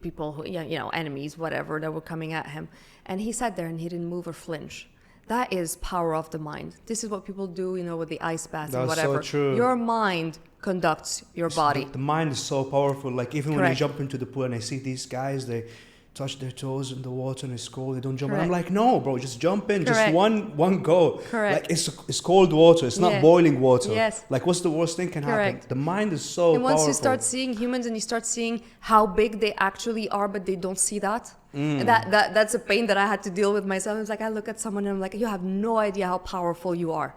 People who, enemies, whatever, that were coming at him, and he sat there and he didn't move or flinch. That is power of the mind. This is what people do, with the ice baths and whatever. That's so true. Your mind conducts your body. The mind is so powerful. Like, even when I Correct. jump into the pool and I see these guys, they touch their toes in the water and it's cold, they don't jump. And I'm Correct. like, no, bro, just jump in. Correct. Just one go. Correct. Like, it's cold water. It's not Yeah. boiling water. Yes. Like, what's the worst thing can Correct. happen? The mind is so And once powerful. you start seeing humans and you start seeing how big they actually are, but they don't see that, that's a pain that I had to deal with myself. It's like, I look at someone and I'm like, you have no idea how powerful you are.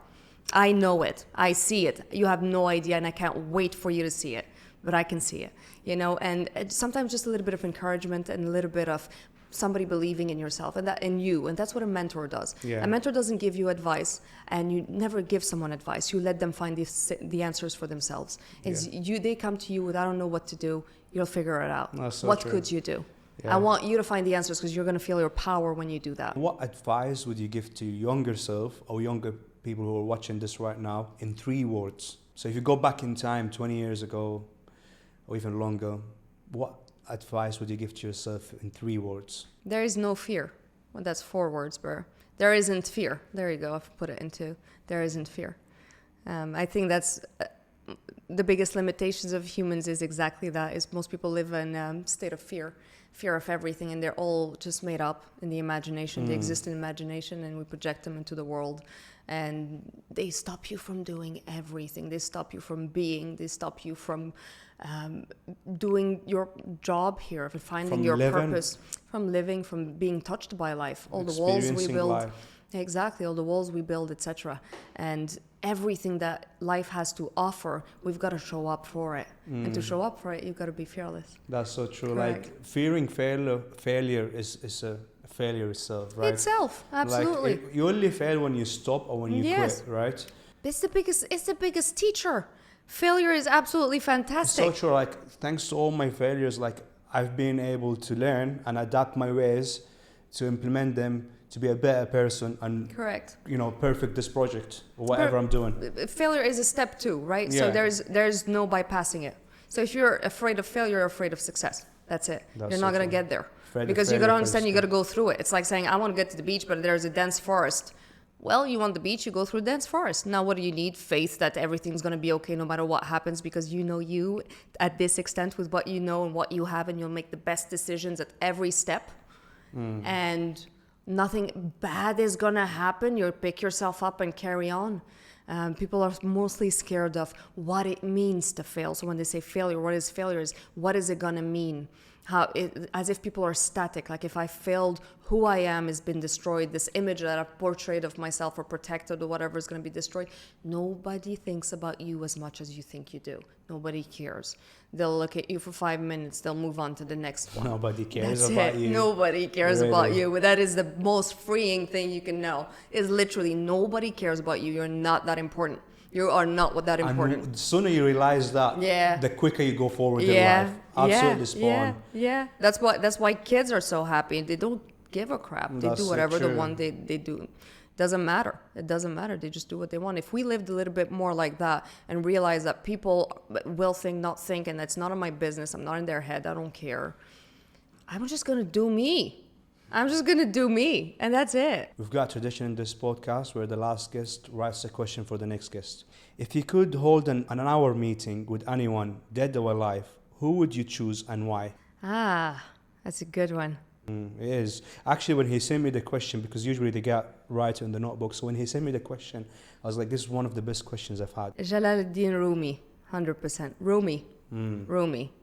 I know it. I see it. You have no idea, and I can't wait for you to see it. But I can see it, and sometimes just a little bit of encouragement and a little bit of somebody believing in yourself and that in you, and that's what a mentor does. Yeah. A mentor doesn't give you advice, and you never give someone advice. You let them find the answers for themselves. It's they come to you with, I don't know what to do. You'll figure it out. That's so what true. could you do? Yeah. I want you to find the answers, because you're going to feel your power when you do that. What advice would you give to younger self or younger people who are watching this right now in 3 words? So if you go back in time 20 years ago or even longer, what advice would you give to yourself in 3 words? There is no fear. Well, that's 4 words, bro. There isn't fear. There you go. I've put it into there isn't fear. I think that's the biggest limitations of humans is exactly that. Is most people live in a state of fear of everything, and they're all just made up in the imagination. They exist in imagination, and we project them into the world. And they stop you from doing everything. They stop you from being. They stop you from doing your job here, from finding From your living. purpose, from living, from being touched by life. All the walls we Experiencing build. life. Exactly, all the walls we build, etc. And everything that life has to offer, we've got to show up for it. And to show up for it, you've got to be fearless. That's so true. Correct. Like, fearing failure is a failure itself, right? Itself, absolutely. Like, you only fail when you stop or when you Yes. quit, right? It's the biggest teacher. Failure is absolutely It's fantastic. so true. Like, thanks to all my failures, like, I've been able to learn and adapt my ways to implement them to be a better person and, Correct. perfect this project or whatever I'm doing. Failure is a step 2, right? So Yeah. there's no bypassing it. So if you're afraid of failure, you're afraid of success. That's it. That's You're so not going to true. get there. Afraid of Because you got to failure understand, first. you got to go through it. It's like saying, I want to get to the beach, but there's a dense forest. Well, you want the beach, you go through dense forest. Now, what do you need? Faith that everything's going to be okay no matter what happens, because you know you at this extent with what you know and what you have, and you'll make the best decisions at every step. And nothing bad is going to happen. You'll pick yourself up and carry on. People are mostly scared of what it means to fail. So when they say failure, what is failure? What is it going to mean? As if people are static. Like if I failed, who I am has been destroyed. This image that I've portrayed of myself or protected or whatever is going to be destroyed. Nobody thinks about you as much as you think you do. Nobody cares. They'll look at you for 5 minutes. They'll move on to the next one. Nobody cares That's about it. you. Nobody cares Really? about you. That is the most freeing thing you can know. Is literally nobody cares about you. You're not that important. You are not that important. And the sooner you realize that, the quicker you go forward in life. Absolutely spot on. Yeah. That's why kids are so happy. They don't give a crap. They That's do whatever so they want. They do. Doesn't matter. It doesn't matter. They just do what they want. If we lived a little bit more like that and realize that people will think, not think, and that's none of my business. I'm not in their head. I don't care. I'm just gonna do me. I'm just going to do me, and that's it. We've got a tradition in this podcast where the last guest writes a question for the next guest. If you could hold an hour meeting with anyone, dead or alive, who would you choose and why? That's a good one. It is. Actually, when he sent me the question, because usually they get right in the notebook, so when he sent me the question, I was like, this is one of the best questions I've had. Jalaluddin Rumi, 100%. Rumi.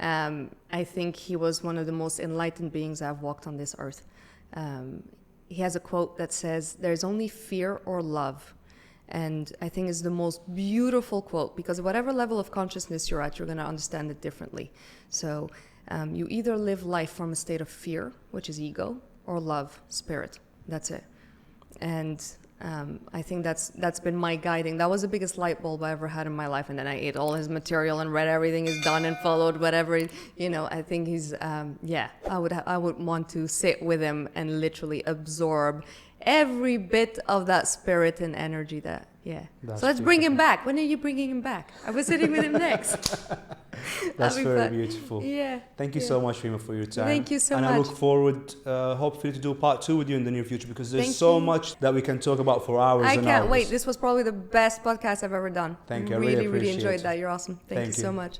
I think he was one of the most enlightened beings I've walked on this earth. He has a quote that says, "There's only fear or love." And I think it's the most beautiful quote, because whatever level of consciousness you're at, you're going to understand it differently. So you either live life from a state of fear, which is ego, or love, spirit. That's it. And I think that's been my guiding. That was the biggest light bulb I ever had in my life. And then I ate all his material and read everything he's done and followed whatever. I think he's I would want to sit with him and literally absorb every bit of that spirit and energy. So let's bring him back. When are you bringing him back? I was sitting with him next. That's very beautiful. Yeah. Thank you so much, Rima, for your time. Thank you so much. And I look forward, hopefully, to do part 2 with you in the near future, because there's so much that we can talk about for hours and hours. I can't wait. This was probably the best podcast I've ever done. Thank you. I really really enjoyed it. that. You're awesome. Thank you so much.